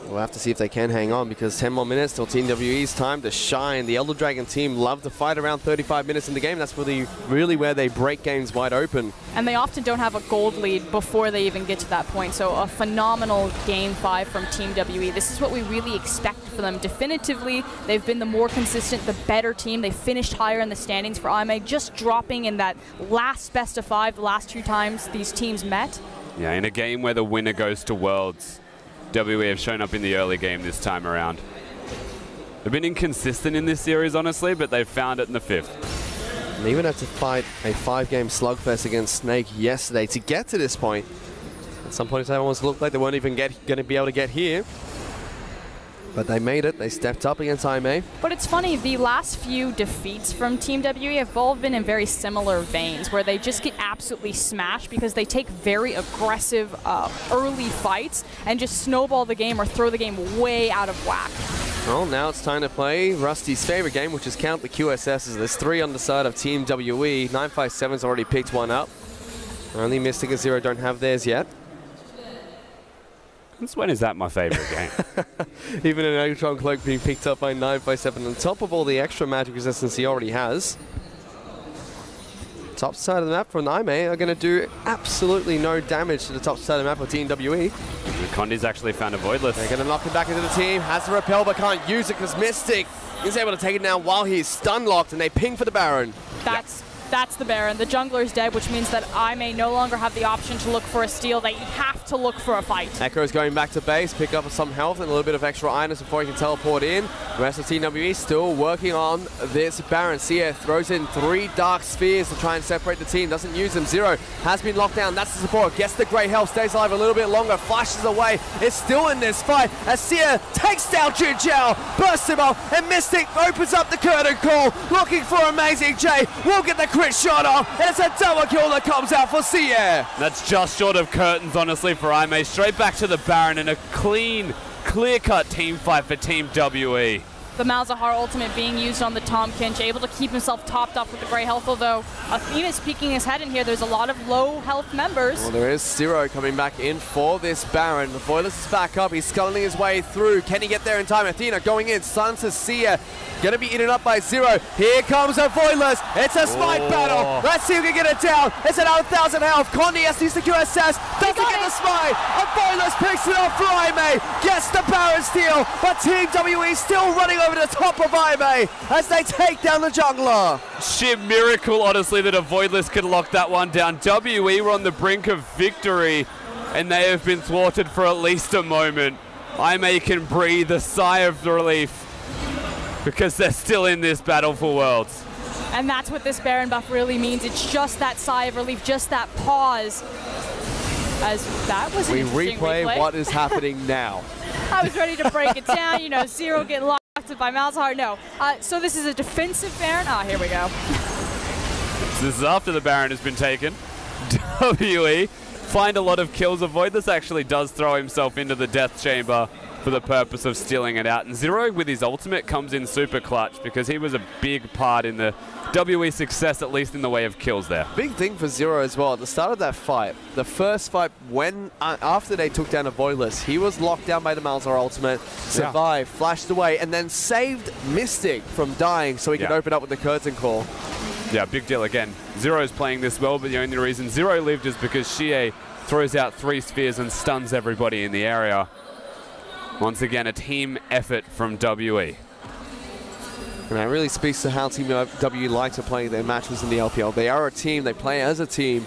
We'll have to see if they can hang on because 10 more minutes till Team WE's time to shine. The Elder Dragon team love to fight around 35 minutes in the game. That's really where they break games wide open. And they often don't have a gold lead before they even get to that point. So a phenomenal Game 5 from Team WE. This is what we really expect for them. Definitively, they've been the more consistent, the better team. They finished higher in the standings for IMA, just dropping in that last best of 5 the last 2 times these teams met. Yeah, in a game where the winner goes to Worlds. WE have shown up in the early game this time around. They've been inconsistent in this series, honestly, but they've found it in the 5th. And even had to fight a 5-game slugfest against Snake yesterday to get to this point. At some point, it almost looked like they weren't even going to be able to get here. But they made it. They stepped up against IMA. But it's funny, the last few defeats from Team WE have all been in very similar veins, where they just get absolutely smashed because they take very aggressive early fights and just snowball the game or throw the game way out of whack. Well, now it's time to play Rusty's favorite game, which is count the QSSs. There's 3 on the side of Team WE. 957's already picked one up. Only Mystic and Zero don't have theirs yet. Since when is that my favorite game? Even an Electron Cloak being picked up by 957 on top of all the extra magic resistance he already has. Top side of the map from IMA are going to do absolutely no damage to the top side of the map of Team WE. Condi's actually found a Voidless. They're going to knock him back into the team. Has the repel but can't use it because Mystic is able to take it down while he's stun locked, and they ping for the Baron. That's the Baron. The jungler is dead, which means that I may no longer have the option to look for a steal. They have to look for a fight. Echo's going back to base, pick up some health and a little bit of extra items before he can teleport in. The rest of Team WE still working on this Baron. Sia throws in 3 Dark Spheres to try and separate the team. Doesn't use them. Zero has been locked down. That's the support. Gets the great health. Stays alive a little bit longer. Flashes away. It's still in this fight as Sia takes down Jinjiao. Bursts him off. And Mystic opens up the curtain call. Looking for Amazing J. Will get the crit shot off. And it's a double kill that comes out for Sia. That's just short of curtains, honestly, for IMA. Straight back to the Baron and a clear-cut team fight for Team WE. The Malzahar ultimate being used on the Tom Kinch, able to keep himself topped up with the Grey Health, although Athena's peeking his head in here. There's a lot of low health members. Well, there is Zero coming back in for this Baron. The Voidless is back up. He's sculling his way through. Can he get there in time? Athena going in. Stuns to Sia. Going to be eaten up by Zero. Here comes a Voidless. It's a smite battle. Let's see who can get it down. It's another 1,000 health. Condi has to use the QSS. Doesn't get the smite. A Voidless picks it up for IMA. Gets the Baron steal. But Team WE still running over the top of IMA as they take down the jungler. Sheer miracle, honestly, that a Voidless could lock that one down. WE were on the brink of victory, and they have been thwarted for at least a moment. IMA can breathe a sigh of relief because they're still in this battle for Worlds. And that's what this Baron buff really means. It's just that sigh of relief, just that pause. As that was an interesting replay. What is happening now. I was ready to break it down. You know, Zero getting locked by Malzahar. No. So this is a defensive Baron. Here we go. So this is after the Baron has been taken. WE find a lot of kills. A Voidless actually does throw himself into the death chamber for the purpose of stealing it out. And Zero with his ultimate comes in super clutch because he was a big part in the WE success, at least in the way of kills there. Big thing for Zero as well. At the start of that fight, the first fight, when after they took down a Voidless, he was locked down by the Malzahar ultimate, survived, flashed away, and then saved Mystic from dying so he could open up with the curtain call. Yeah, big deal again. Zero's playing this well, but the only reason Zero lived is because Xie throws out 3 spheres and stuns everybody in the area. Once again, a team effort from WE. And that really speaks to how Team WE like to play their matches in the LPL. They are a team, they play as a team.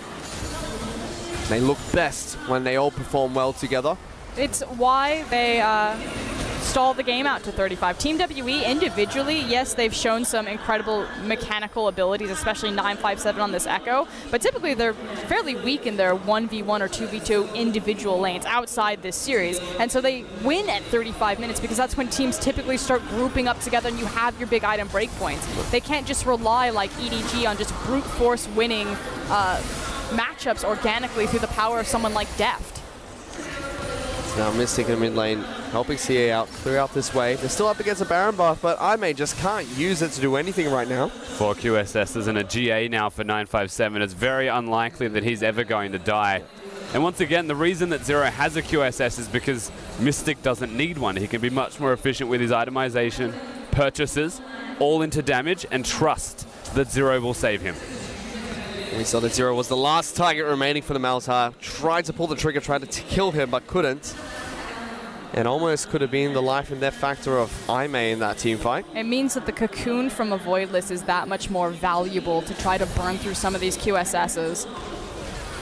They look best when they all perform well together. It's why they stall the game out to 35. Team WE individually, yes, they've shown some incredible mechanical abilities, especially 957 on this Echo, but typically they're fairly weak in their 1v1 or 2v2 individual lanes outside this series, and so they win at 35 minutes because that's when teams typically start grouping up together and you have your big item breakpoints. They can't just rely like EDG on just brute force winning matchups organically through the power of someone like Deft. Now Mystic in the mid lane, helping CA out, clear out this way. They're still up against a Baron buff, but Aimee just can't use it to do anything right now. 4 QSSs and a GA now for 957. It's very unlikely that he's ever going to die. And once again, the reason that Zero has a QSS is because Mystic doesn't need one. He can be much more efficient with his itemization, purchases, all into damage, and trust that Zero will save him. We saw that Zero was the last target remaining for the Malzahar. Tried to pull the trigger, tried to kill him, but couldn't. And almost could have been the life and death factor of Aimee in that team fight. It means that the cocoon from a Voidless is that much more valuable to try to burn through some of these QSSs.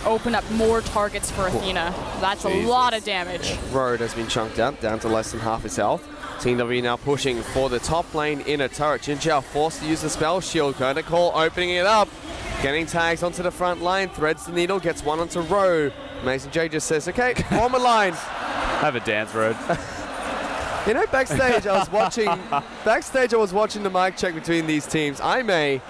Open up more targets for Athena. That's a lot of damage. Road has been chunked out, down to less than half his health. Team W now pushing for the top lane in a turret. Jinjiao forced to use the spell shield. Call opening it up. Getting tags onto the front line. Threads the needle, gets one onto Road. Mason J just says, okay, form a line. Have a dance, Road. You know, backstage I was watching the mic check between these teams. Aimee,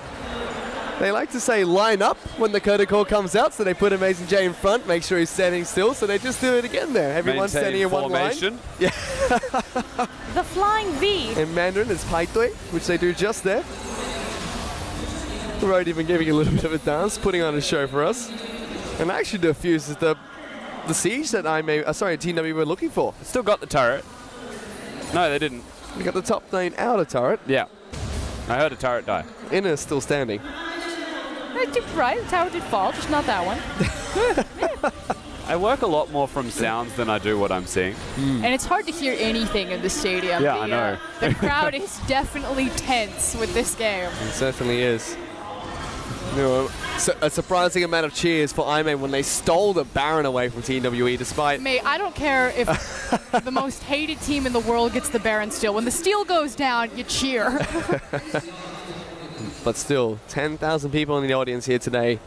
they like to say line up when the Call comes out, so they put Amazing J in front, make sure he's standing still, so they just do it again there. Everyone's standing in one line. Yeah. The flying V. In Mandarin is Pai Tui, which they do just there. Road even giving a little bit of a dance, putting on a show for us. And actually diffuses the siege that Team W were looking for. Still got the turret. No, they didn't. We got the top lane outer turret. Yeah. I heard a turret die. Inner still standing. Right, the tower did fall, just not that one. I work a lot more from sounds than I do what I'm seeing. And it's hard to hear anything in the stadium. Yeah, I know. The crowd is definitely tense with this game. It certainly is. You know, a surprising amount of cheers for Aimee when they stole the Baron away from Team WE despite... Mate, I don't care if the most hated team in the world gets the Baron steal. When the steal goes down, you cheer. But still, 10,000 people in the audience here today.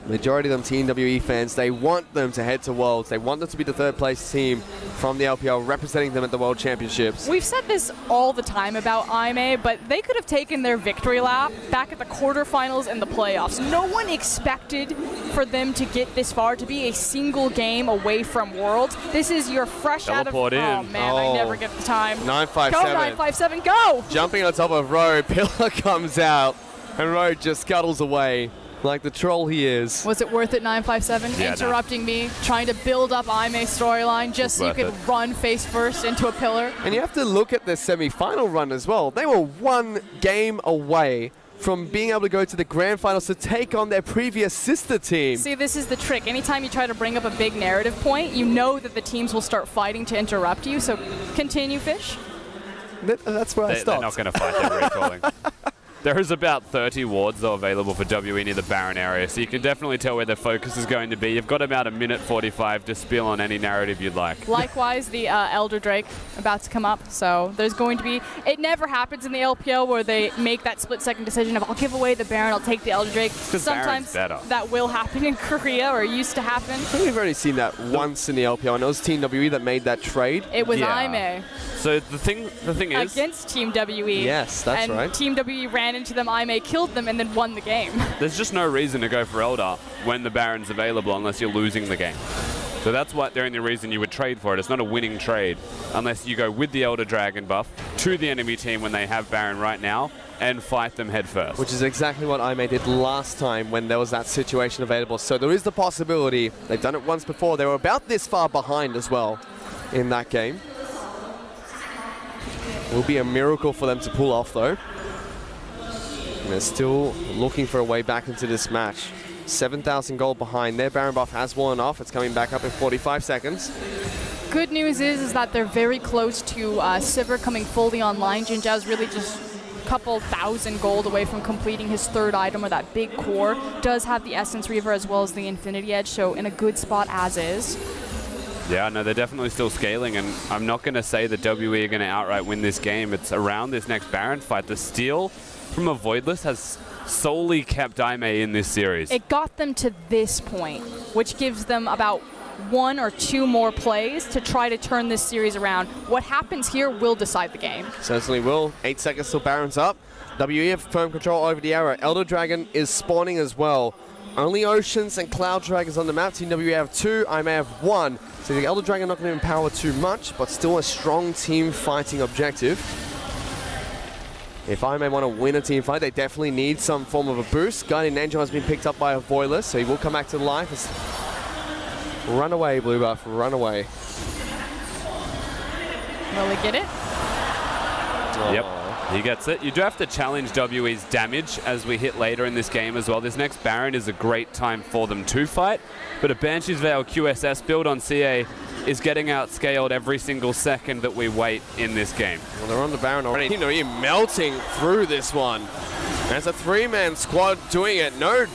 Majority of them Team WE fans. They want them to head to Worlds. They want them to be the third place team from the LPL, representing them at the World Championships. We've said this all the time about Aimee, but they could have taken their victory lap back at the quarterfinals and the playoffs. No one expected for them to get this far, to be a single game away from Worlds. This is your fresh out of... Oh, man, I never get the time. 957. Go, 957, go! Jumping on top of Road, Pillar comes out, and Road just scuttles away. Like the troll he is. Was it worth it, 957? Yeah, interrupting me, trying to build up Aimee's storyline just so you could run face first into a pillar. And you have to look at the semi-final run as well. They were one game away from being able to go to the grand finals to take on their previous sister team. See, this is the trick. Anytime you try to bring up a big narrative point, you know that the teams will start fighting to interrupt you, so continue, Fish. That's where I stopped. They're not going to fight, they're recalling. There is about 30 wards though available for WE near the Baron area, so you can definitely tell where their focus is going to be. You've got about a minute 45 to spill on any narrative you'd like. Likewise, the Elder Drake about to come up, so there's going to be... It never happens in the LPL where they make that split-second decision of I'll give away the Baron, I'll take the Elder Drake. Sometimes that will happen in Korea, or used to happen. I think we've already seen that once in the LPL, and it was Team WE that made that trade. It was Aimee. So the thing is... Against Team WE. Yes, that's right. And Team WE ran into them, Aimee killed them, and then won the game. There's just no reason to go for Elder when the Baron's available unless you're losing the game. So that's what the only reason you would trade for it. It's not a winning trade unless you go with the Elder Dragon buff to the enemy team when they have Baron right now and fight them head first. Which is exactly what Aimee did last time when there was that situation available. So there is the possibility. They've done it once before. They were about this far behind as well in that game. It will be a miracle for them to pull off, though. And they're still looking for a way back into this match. 7,000 gold behind. Their Baron buff has worn off. It's coming back up in 45 seconds. Good news is that they're very close to Sivir coming fully online. Jin Zhao's really just a couple thousand gold away from completing his third item, or that big core. Does have the Essence Reaver as well as the Infinity Edge, so in a good spot as is. Yeah, no, they're definitely still scaling, and I'm not going to say that WE are going to outright win this game. It's around this next Baron fight. The steal from a Voidless has solely kept Aime in this series. It got them to this point, which gives them about 1 or 2 more plays to try to turn this series around. What happens here will decide the game. Certainly will. 8 seconds till Baron's up. WE have firm control over the arrow. Elder Dragon is spawning as well. Only Oceans and Cloud Dragons on the map. Team WE have 2, I may have 1. So the Elder Dragon not going to empower too much, but still a strong team fighting objective. If I may want to win a team fight, they definitely need some form of a boost. Guardian Angel has been picked up by a Voidless, so he will come back to life. Run away, Blue Buff, run away. Will he get it? Yep, he gets it. You do have to challenge WE's damage as we hit later in this game as well. This next Baron is a great time for them to fight, but a Banshee's Veil QSS build on CA is getting outscaled every single second that we wait in this game. Well, they're on the Baron already. You know, you're melting through this one. There's a 3-man squad doing it. No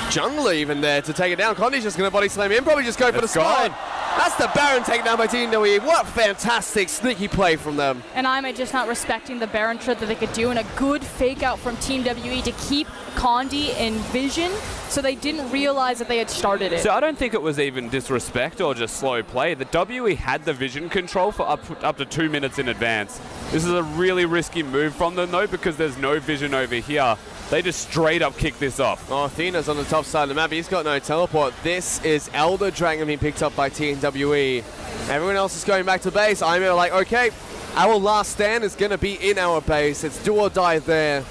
jungler even there to take it down. Condi's just going to body slam in. Probably just go for the slide. That's the Baron taken down by Team WE. What fantastic sneaky play from them. And I'm just not respecting the Baron trip that they could do, and a good fake out from Team WE to keep Condi in vision, so they didn't realize that they had started it. So I don't think it was even disrespect or just slow play. The WE had the vision control for up to 2 minutes in advance. This is a really risky move from them though, because there's no vision over here. They just straight up kick this off. Oh, Athena's on the top side of the map. He's got no teleport. This is Elder Dragon being picked up by Team WE. Everyone else is going back to base. I'm like, okay, our last stand is going to be in our base. It's do or die there.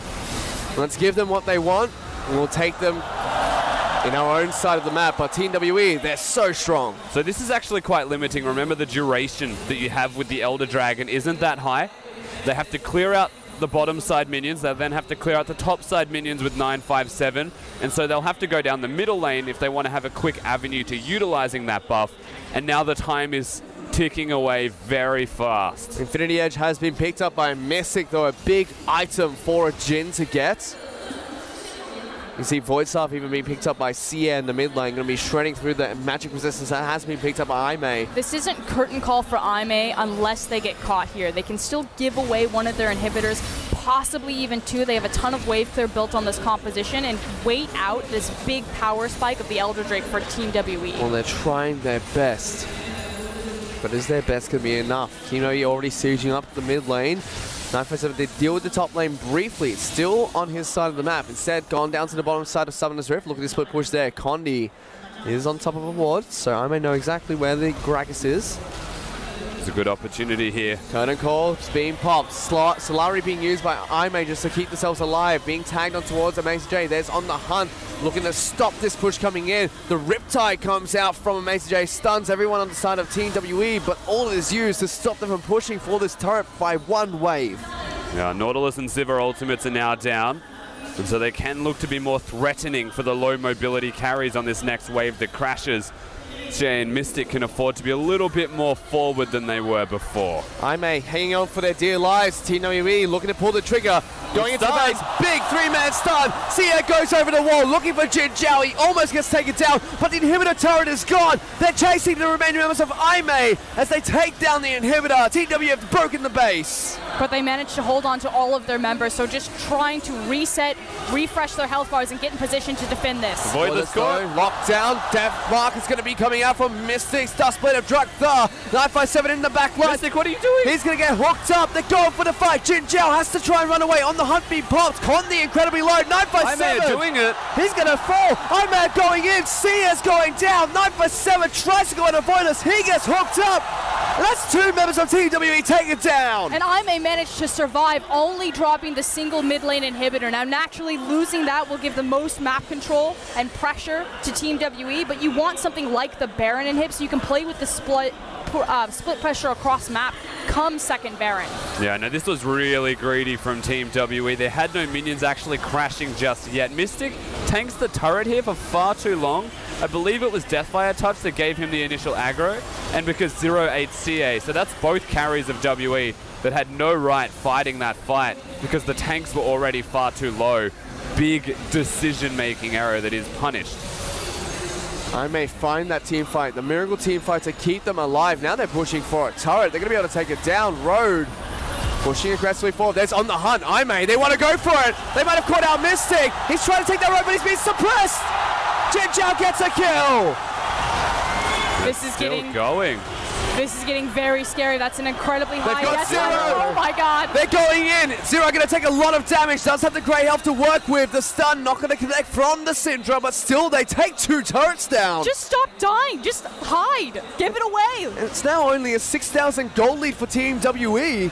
Let's give them what they want, and we'll take them in our own side of the map. But Team WE, they're so strong. So this is actually quite limiting. Remember, the duration that you have with the Elder Dragon isn't that high. They have to clear out the bottom side minions. They then have to clear out the top side minions with 957, and so they'll have to go down the middle lane if they want to have a quick avenue to utilizing that buff. And now the time is ticking away very fast. Infinity Edge has been picked up by Mystic, though a big item for a Jin to get. You see Void Staff even being picked up by Sia in the mid lane, going to be shredding through the magic resistance that has been picked up by Aime. This isn't curtain call for Aime unless they get caught here. They can still give away one of their inhibitors, possibly even 2. They have a ton of wave clear built on this composition, and wait out this big power spike of the Elder Drake for Team WE. Well, they're trying their best, but is their best going to be enough? Team WE already sieging up the mid lane. 957 did deal with the top lane briefly. It's still on his side of the map. Instead, gone down to the bottom side of Summoner's Rift. Look at this split push there. Condi is on top of a ward, so I may know exactly where the Gragas is. It's a good opportunity here. Curtain call being popped. Solari being used by Aime just to keep themselves alive. Being tagged on towards Amazing J. There's on the hunt, looking to stop this push coming in. The Riptide comes out from Amazing J, stuns everyone on the side of Team WE, but all is used to stop them from pushing for this turret by 1 wave. Yeah, Nautilus and Sivir ultimates are now down, and so they can look to be more threatening for the low mobility carries on this next wave that crashes. Jay and Mystic can afford to be a little bit more forward than they were before. Aime hanging on for their dear lives. Team WE looking to pull the trigger. Going into the base. Big 3-man stun. Sia goes over the wall looking for Jin Zhao. He almost gets taken down, but the inhibitor turret is gone. They're chasing the remaining members of Aime as they take down the inhibitor. Team WE have broken the base. But they managed to hold on to all of their members, so just trying to reset, refresh their health bars, and get in position to defend this. Avoid the score. Locked down. Death Mark is going to be coming out from Mystic's Dustblade of Drakthar. 957 in the back line. Mystic, what are you doing? He's going to get hooked up. They're going for the fight. Jin Zhao has to try and run away. On the hunt being popped. Condi incredibly low. 957. Aime doing it. He's going to fall. Aime going in. Sia's going down. 957 tries to go and avoid us. He gets hooked up. And that's 2 members of Team WE taken down. And Aime managed to survive, only dropping the single mid lane inhibitor. Now, naturally, losing that will give the most map control and pressure to Team WE, but you want something like the Baron inhib so you can play with the split split pressure across map come second Baron. Yeah, no, this was really greedy from Team WE. They had no minions actually crashing just yet. Mystic tanks the turret here for far too long. I believe it was Deathfire Touch that gave him the initial aggro, and because 0-8 CA, so that's both carries of WE that had no right fighting that fight because the tanks were already far too low. Big decision-making error that is punished. I may find that team fight, the Miracle team fight, to keep them alive. Now they're pushing for a turret. They're going to be able to take it down. Road pushing aggressively forward. There's on the hunt. They want to go for it. They might have caught out Mystic. He's trying to take that road, but he's being suppressed. Jin Zhao gets a kill. This is Still going. This is getting very scary. That's an incredibly high got death number. Oh my god. They're going in. Zero going to take a lot of damage. Does have the grey health to work with. The stun not going to connect from the Syndra, but still they take 2 turrets down. Just stop dying. Just hide. Give it away. And it's now only a 6,000 gold lead for Team WE.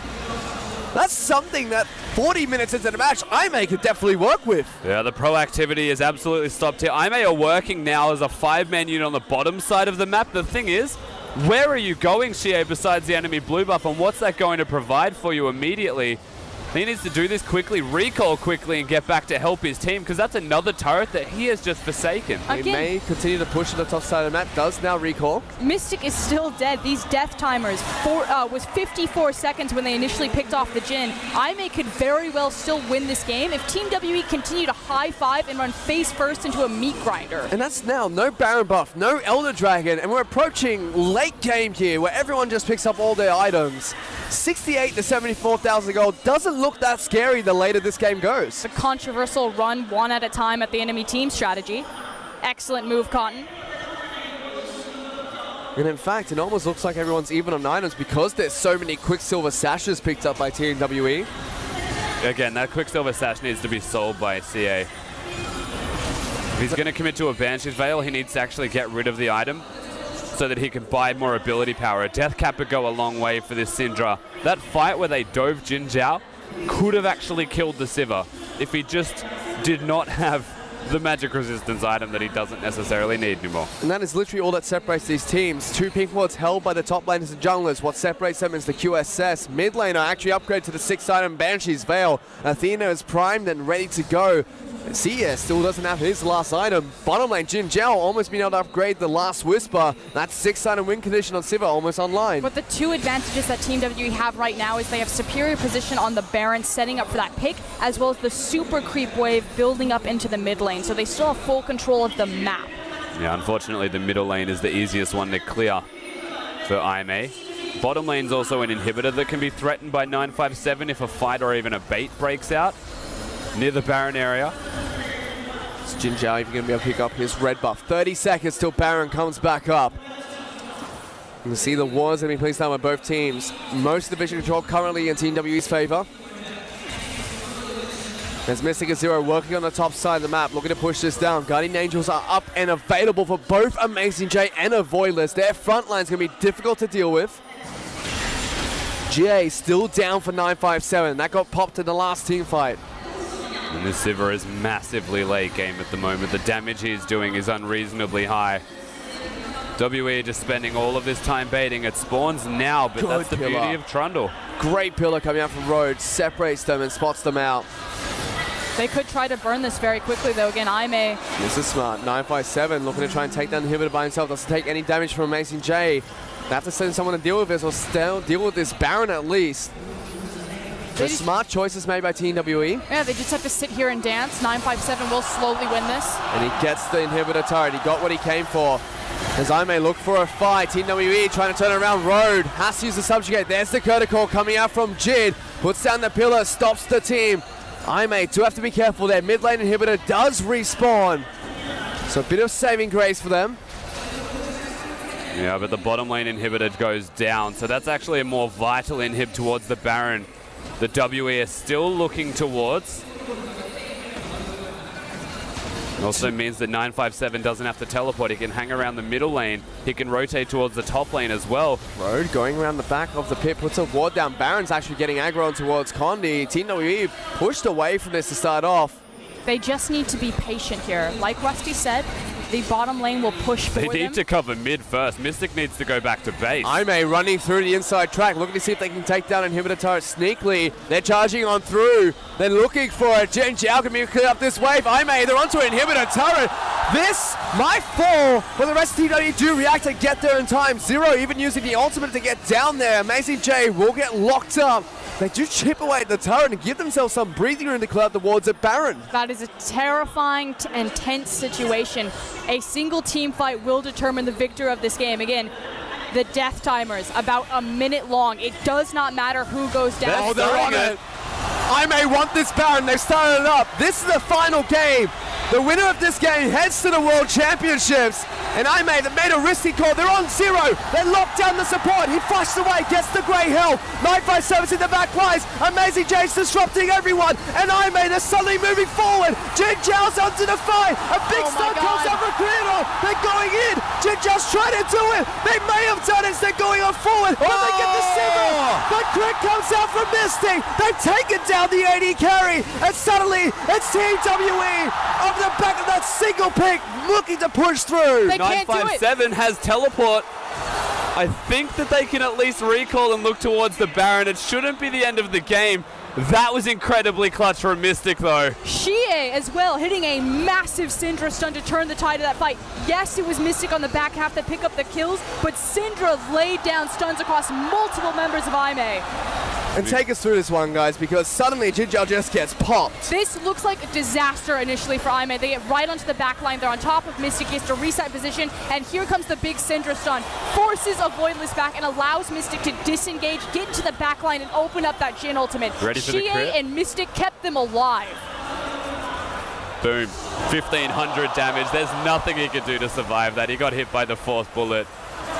That's something that 40 minutes into the match, Aimee could definitely work with. Yeah, the proactivity is absolutely stopped here. Aimee are working now as a 5-man unit on the bottom side of the map. The thing is, where are you going, Shie, besides the enemy blue buff, and what's that going to provide for you immediately? He needs to do this quickly, recall quickly, and get back to help his team, because that's another turret that he has just forsaken. He may continue to push to the top side of the map, does now recall. Mystic is still dead. These death timers was 54 seconds when they initially picked off the Jin. Aimee could very well still win this game if Team WE continue to high-five and run face first into a meat grinder. And that's now no Baron buff, no Elder Dragon, and we're approaching late game here where everyone just picks up all their items. 68 to 74,000 gold doesn't look that scary the later this game goes. The controversial run one at a time at the enemy team strategy. Excellent move, Cotton. And in fact, it almost looks like everyone's even on items because there's so many Quicksilver sashes picked up by Team WE. Again, that Quicksilver sash needs to be sold by CA. If he's going to commit to a Banshee's Veil, he needs to actually get rid of the item so that he can buy more ability power. A Death Cap would go a long way for this Syndra. That fight where they dove Jin Zhao could have actually killed the Sivir if he just did not have the magic resistance item that he doesn't necessarily need anymore. And that is literally all that separates these teams. 2 pink wards held by the top laners and junglers. What separates them is the QSS. Mid laner actually upgrade to the 6th item Banshee's Veil. Athena is primed and ready to go. CS still doesn't have his last item. Bottom lane, Jin Zhao almost been able to upgrade the last Whisper. That 6th item win condition on Sivir almost online. But the 2 advantages that Team WE have right now is they have superior position on the Baron setting up for that pick, as well as the super creep wave building up into the mid lane. So they still have full control of the map. Yeah, unfortunately the middle lane is the easiest one to clear for Aimee. Bottom lane's also an inhibitor that can be threatened by 957 if a fight or even a bait breaks out near the Baron area. It's Jin Zhao even going to be able to pick up his red buff. 30 seconds till Baron comes back up. You can see the wars that have been placed down by both teams. Most of the vision control currently in Team WE's favor. There's Mystic and Zero working on the top side of the map, looking to push this down. Guardian Angels are up and available for both Amazing J and a Voidless. Their front line's going to be difficult to deal with. GA still down for 957. That got popped in the last team fight. And this Sivir is massively late game at the moment. The damage he's doing is unreasonably high. WE just spending all of this time baiting. It spawns now, but that's the beauty of Trundle. Great pillar coming out from Road, separates them and spots them out. They could try to burn this very quickly, though. Again, Aimee. This is smart. 957 looking to try and take down the inhibitor by himself. Doesn't take any damage from Amazing J. They have to send someone to deal with this, or still deal with this Baron at least. The smart choices made by Team WE. Yeah, they just have to sit here and dance. 957 will slowly win this. And he gets the inhibitor turret. He got what he came for. As Aimee look for a fight. Team WE trying to turn around Road. Has to use the subjugate. There's the Curtical coming out from Jid. Puts down the pillar, stops the team. Aimee do have to be careful there. Mid lane inhibitor does respawn. So a bit of saving grace for them. Yeah, but the bottom lane inhibitor goes down. So that's actually a more vital inhib towards the Baron. The WE are still looking towards. It also means that 957 doesn't have to teleport. He can hang around the middle lane. He can rotate towards the top lane as well. Road going around the back of the pit, puts a ward down. Baron's actually getting aggro on towards Condi. Team WE pushed away from this to start off. They just need to be patient here. Like Rusty said, the bottom lane will push for them. They need to cover mid first. Mystic needs to go back to base. Aimee running through the inside track, looking to see if they can take down Inhibitor Turret sneakily. They're charging on through. They're looking for it. Jin Jiao can be clear up this wave. Aimee, they're onto Inhibitor Turret. This might fall, but the rest of TW do react and get there in time. Zero even using the ultimate to get down there. Amazing J will get locked up. They do chip away at the turret and give themselves some breathing room to clear out the wards at Baron. That is a terrifying and tense situation. A single team fight will determine the victor of this game. Again, the death timers about a minute long. It does not matter who goes down. Oh, they're on it. Aimee want this Baron. They've started it up. This is the final game. The winner of this game heads to the World Championships. And Aimee, that made a risky call. They're on zero. They lock down the support. He flashed away, gets the grey health. 9-5 service in the back lines. Amazing J's disrupting everyone. And Aimee, they're suddenly moving forward. Jin Jiao's onto the fight. A big stun comes out for Creator. They're going in. Jin Jiao's trying to do it. They may have done it. They're going on forward. But they get the Sivir. But crit comes out from Mystic. They've taken down the AD carry. And suddenly, it's Team WE over the back of that single pick, looking to push through. They can't do it. 957 has teleport. I think that they can at least recall and look towards the Baron. It shouldn't be the end of the game. That was incredibly clutch from Mystic, though. Xie as well, hitting a massive Syndra stun to turn the tide of that fight. Yes, it was Mystic on the back half that picked up the kills, but Syndra laid down stuns across multiple members of Aimee. And take us through this one, guys, because suddenly Jin Jiao just gets popped. This looks like a disaster initially for Aimee. They get right onto the back line. They're on top of Mystic. He has to reset position, and here comes the big Syndra stun. Forces a Voidless back and allows Mystic to disengage, get into the back line, and open up that Jin ultimate. Ready for the crit? And Mystic kept them alive. Boom. 1,500 damage. There's nothing he could do to survive that. He got hit by the fourth bullet.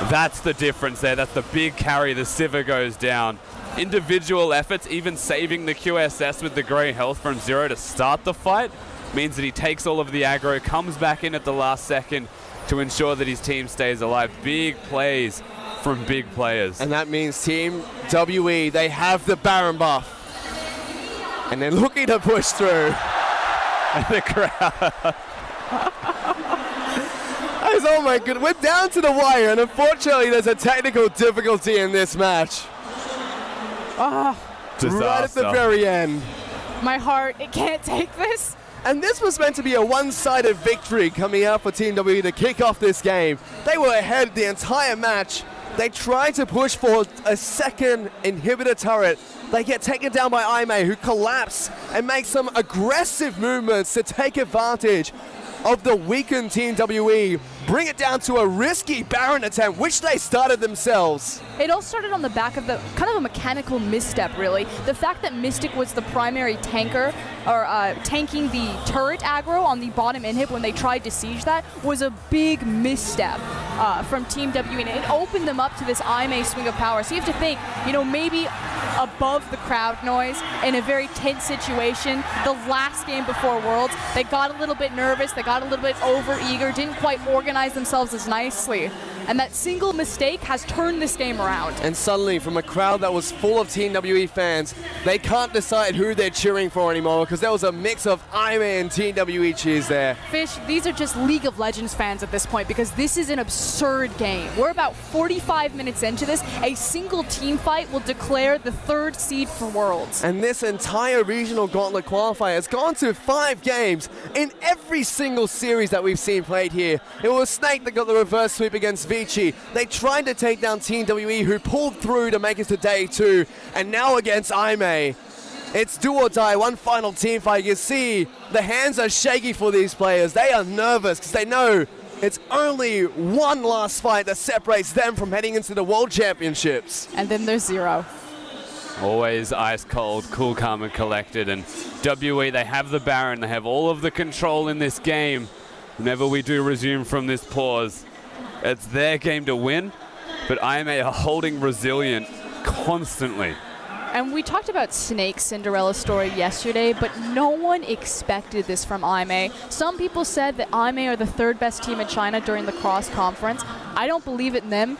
That's the difference there. That's the big carry. The Sivir goes down. Individual efforts, even saving the QSS with the grey health from zero to start the fight, means that he takes all of the aggro, comes back in at the last second to ensure that his team stays alive. Big plays from big players. And that means Team WE, they have the Baron buff. And they're looking to push through. And the crowd. Oh my goodness, we're down to the wire, and unfortunately there's a technical difficulty in this match. Disaster. Right at the very end. My heart, it can't take this. And this was meant to be a one-sided victory coming out for Team WE to kick off this game. They were ahead the entire match. They tried to push for a second inhibitor turret. They get taken down by Aimee, who collapse and make some aggressive movements to take advantage of the weakened Team WE, bring it down to a risky Baron attempt, which they started themselves. It all started on the back of the kind of a mechanical misstep, really. The fact that Mystic was the primary tanker, or tanking the turret aggro on the bottom inhib when they tried to siege that, was a big misstep from Team WE, and it opened them up to this Aimee swing of power. So you have to think, you know, maybe above the crowd noise in a very tense situation. The last game before Worlds, they got a little bit nervous, they got a little bit over-eager, didn't quite organize themselves as nicely. And that single mistake has turned this game around. And suddenly, from a crowd that was full of Team WE fans, they can't decide who they're cheering for anymore because there was a mix of Aimee and Team WE cheers there. Fish, these are just League of Legends fans at this point because this is an absurd game. We're about 45 minutes into this. A single team fight will declare the third seed for Worlds. And this entire regional gauntlet qualifier has gone to 5 games in every single series that we've seen played here. It was Snake that got the reverse sweep against Vici. They tried to take down Team WE, who pulled through to make it to day 2. And now against Aimee, it's do or die, one final team fight. You see the hands are shaky for these players. They are nervous because they know it's only one last fight that separates them from heading into the World Championships. And then there's Zero. Always ice cold, cool, calm, and collected. And WE, they have the Baron. They have all of the control in this game. Whenever we do resume from this pause, it's their game to win, but Aimee are holding resilient constantly. And we talked about Snake's Cinderella story yesterday, but no one expected this from Aimee. Some people said that Aimee are the 3rd best team in China during the cross conference. I don't believe it in them.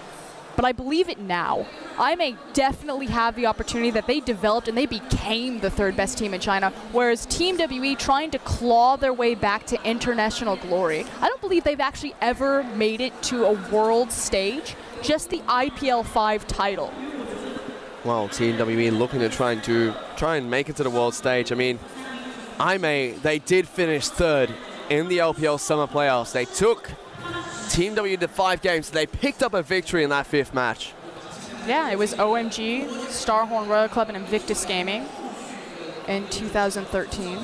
but I believe it now. I may definitely have the opportunity that they developed and they became the third best team in China, whereas Team WE trying to claw their way back to international glory. I don't believe they've actually ever made it to a world stage, just the IPL 5 title. Well, Team WE looking to try and make it to the world stage. I mean, they did finish third in the LPL Summer Playoffs. They took Team WE to 5 games. They picked up a victory in that 5th match. Yeah, it was OMG, Starhorn Royal Club, and Invictus Gaming in 2013.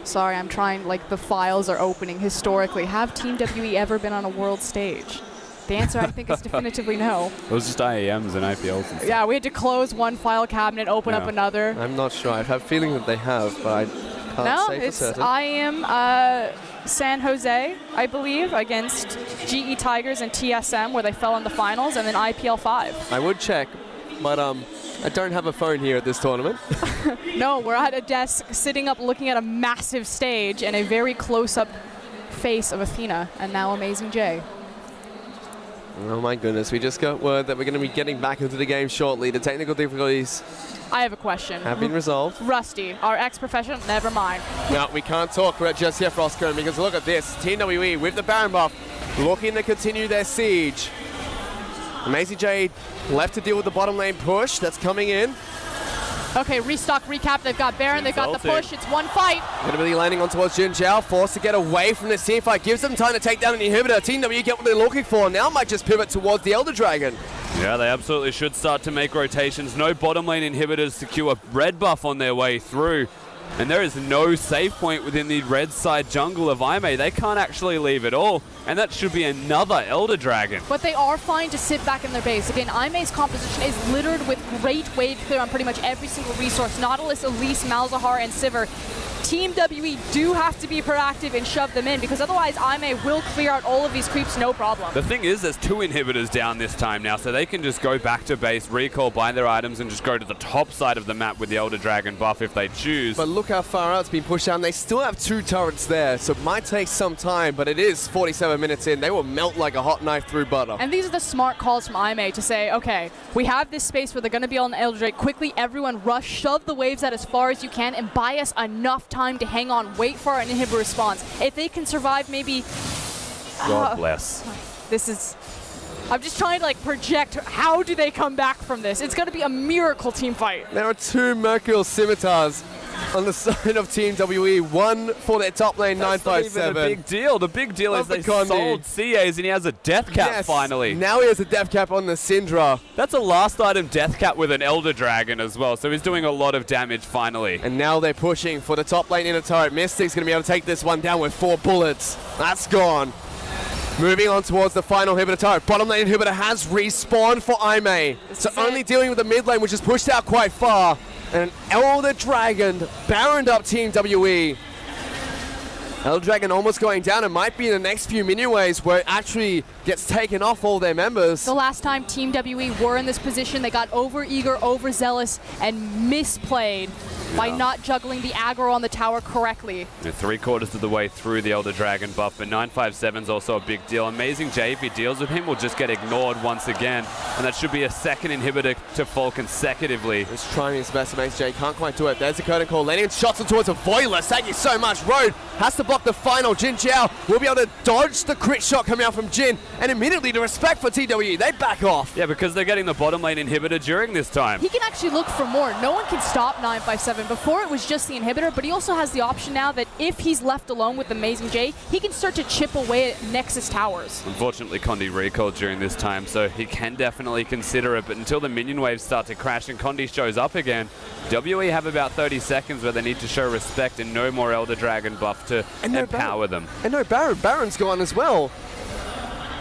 Sorry, I'm trying, like, the files are opening historically. Have Team WE ever been on a world stage? The answer, I think, is definitively no. It was just IAMs and IPLs and stuff. Yeah, we had to close one file cabinet, open up another. I'm not sure. I have a feeling that they have, but I can't say for certain. No, it's IAM San Jose, I believe, against GE Tigers and TSM, where they fell in the finals, and then IPL 5. I would check, but I don't have a phone here at this tournament. No, we're at a desk sitting up looking at a massive stage and a very close-up face of Athena, and now Amazing J. Oh my goodness, we just got word that we're going to be getting back into the game shortly. The technical difficulties I have a question. Have been resolved. Rusty, our ex-professional, never mind. No, we can't talk just yet, Frostcomb, because look at this. Team WE with the Baron buff, looking to continue their siege. Amazing J left to deal with the bottom lane push that's coming in. Okay, restock, recap. They've got Baron, they've got the push. It's one fight. Going to be landing on towards Jin Zhao, forced to get away from this team fight. Gives them time to take down an inhibitor. Team W get what they're looking for. Now might just pivot towards the Elder Dragon. Yeah, they absolutely should start to make rotations. No bottom lane inhibitors secure red buff on their way through. And there is no save point within the red side jungle of Aimei. They can't actually leave at all. And that should be another Elder Dragon. But they are fine to sit back in their base. Again, Aimei's composition is littered with great wave clear on pretty much every single resource. Nautilus, Elise, Malzahar, and Sivir. Team WE do have to be proactive and shove them in, because otherwise Aimei will clear out all of these creeps no problem. The thing is, there's 2 inhibitors down this time now, so they can just go back to base, recall, buy their items, and just go to the top side of the map with the Elder Dragon buff if they choose. But look how far out it's been pushed down. They still have 2 turrets there, so it might take some time, but it is 47 minutes in. They will melt like a hot knife through butter. And these are the smart calls from Aimei to say, okay, we have this space where they're going to be on the Elder Dragon. Quickly, everyone rush, shove the waves out as far as you can, and buy us enough time to hang on. Wait for an inhibitor response. If they can survive, maybe... God bless. This is... I'm just trying to like project how do they come back from this. It's going to be a miracle team fight. There are 2 Mercurial Scimitars on the side of Team WE. One for their top lane, 957. That's not even a big deal. The big deal is they sold CAs and he has a death cap finally. Now he has a death cap on the Syndra. That's a last item death cap with an Elder Dragon as well, so he's doing a lot of damage finally. And now they're pushing for the top lane inner turret. Mystic's going to be able to take this one down with 4 bullets. That's gone. Moving on towards the final inhibitor turret. Bottom lane inhibitor has respawned for Aimei. So only dealing with the mid lane, which is pushed out quite far. And an Elder Dragon baroned up Team WE. Elder Dragon almost going down. It might be in the next few minion waves where it actually gets taken off all their members. The last time Team WE were in this position, they got over-eager, overzealous, and misplayed by not juggling the aggro on the tower correctly. They're 3/4 of the way through the Elder Dragon buff, but 957's also a big deal. Amazing J, if he deals with him, will just get ignored once again, and that should be a second inhibitor to fall consecutively. He's trying his best. Amazing J can't quite do it. There's a curtain call. Landing shots on towards a Voiless. Thank you so much. Road has to block the final. Jin Zhao will be able to dodge the crit shot coming out from Jin, and immediately the respect for TWE, they back off. Yeah, because they're getting the bottom lane inhibitor during this time. He can actually look for more. No one can stop 957. Before it was just the inhibitor, but he also has the option now that if he's left alone with Amazing J, he can start to chip away at Nexus towers. Unfortunately, Condi recalled during this time, so he can definitely consider it, but until the minion waves start to crash and Condi shows up again, WE have about 30 seconds where they need to show respect and no more Elder Dragon buff to empower them. And no Baron. Baron's gone as well.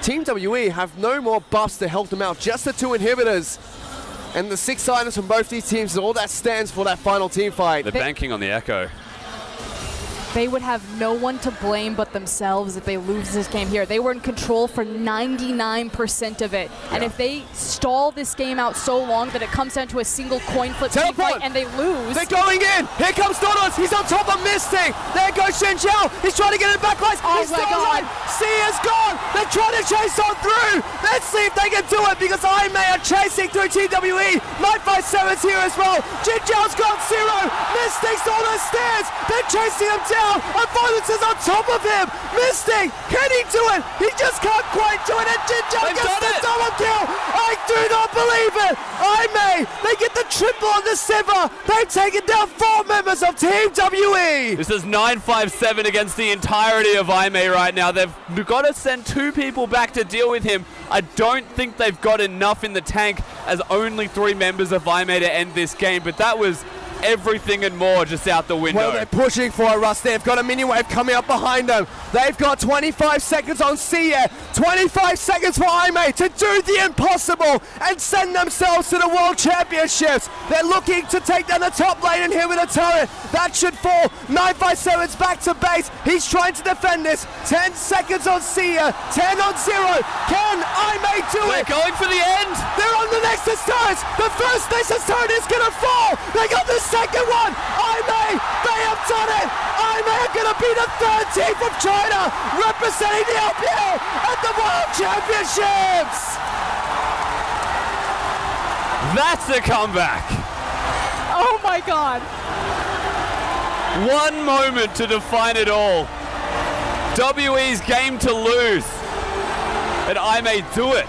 Team WE have no more buffs to help them out, just the 2 inhibitors. And the 6 items from both these teams is all that stands for that final team fight. They're banking on the Echo. They would have no one to blame but themselves if they lose this game here. They were in control for 99% of it. And if they stall this game out so long that it comes down to a single coin flip team fight and they lose. They're going in. Here comes Donos. He's on top of Mystic. There goes Shen Zhao. He's trying to get it back. Oh He's my still God. alive. Sia's gone. They're trying to chase on through. Let's see if they can do it because IMA are chasing through TWE. 957's here as well. Jin Zhao's got 0. Mystic's on the stairs. They're chasing him down. And Violence is on top of him. Mystic, can he do it? He just can't quite do it. And Jin Zhao They've gets done the it. double kill. I do not believe it. IMA, they get the triple on the Sever. They've taken down 4 members of Team WE. This is 957 against the entirety of IMA right now. They've got to send 2 people back to deal with him. I don't think they've got enough in the tank as only 3 members of IMA to end this game, but that was everything and more just out the window. Well, they're pushing for it, Russ. They've got a mini wave coming up behind them. They've got 25 seconds on Sia, 25 seconds for IMA to do the impossible and send themselves to the World Championships. They're looking to take down the top lane and here with a turret. That should fall. 957's back to base. He's trying to defend this. 10 seconds on Sia, 10 on 0. Can IMA do it? They're going for the end. They're on the Nexus turret. The first Nexus turret is going to fall. They got the second one. IMA, they have done it. IMA are going to be the 3rd team from China representing the LPL at the World Championships. That's a comeback. Oh my God. One moment to define it all. WE's game to lose. And IMA do it.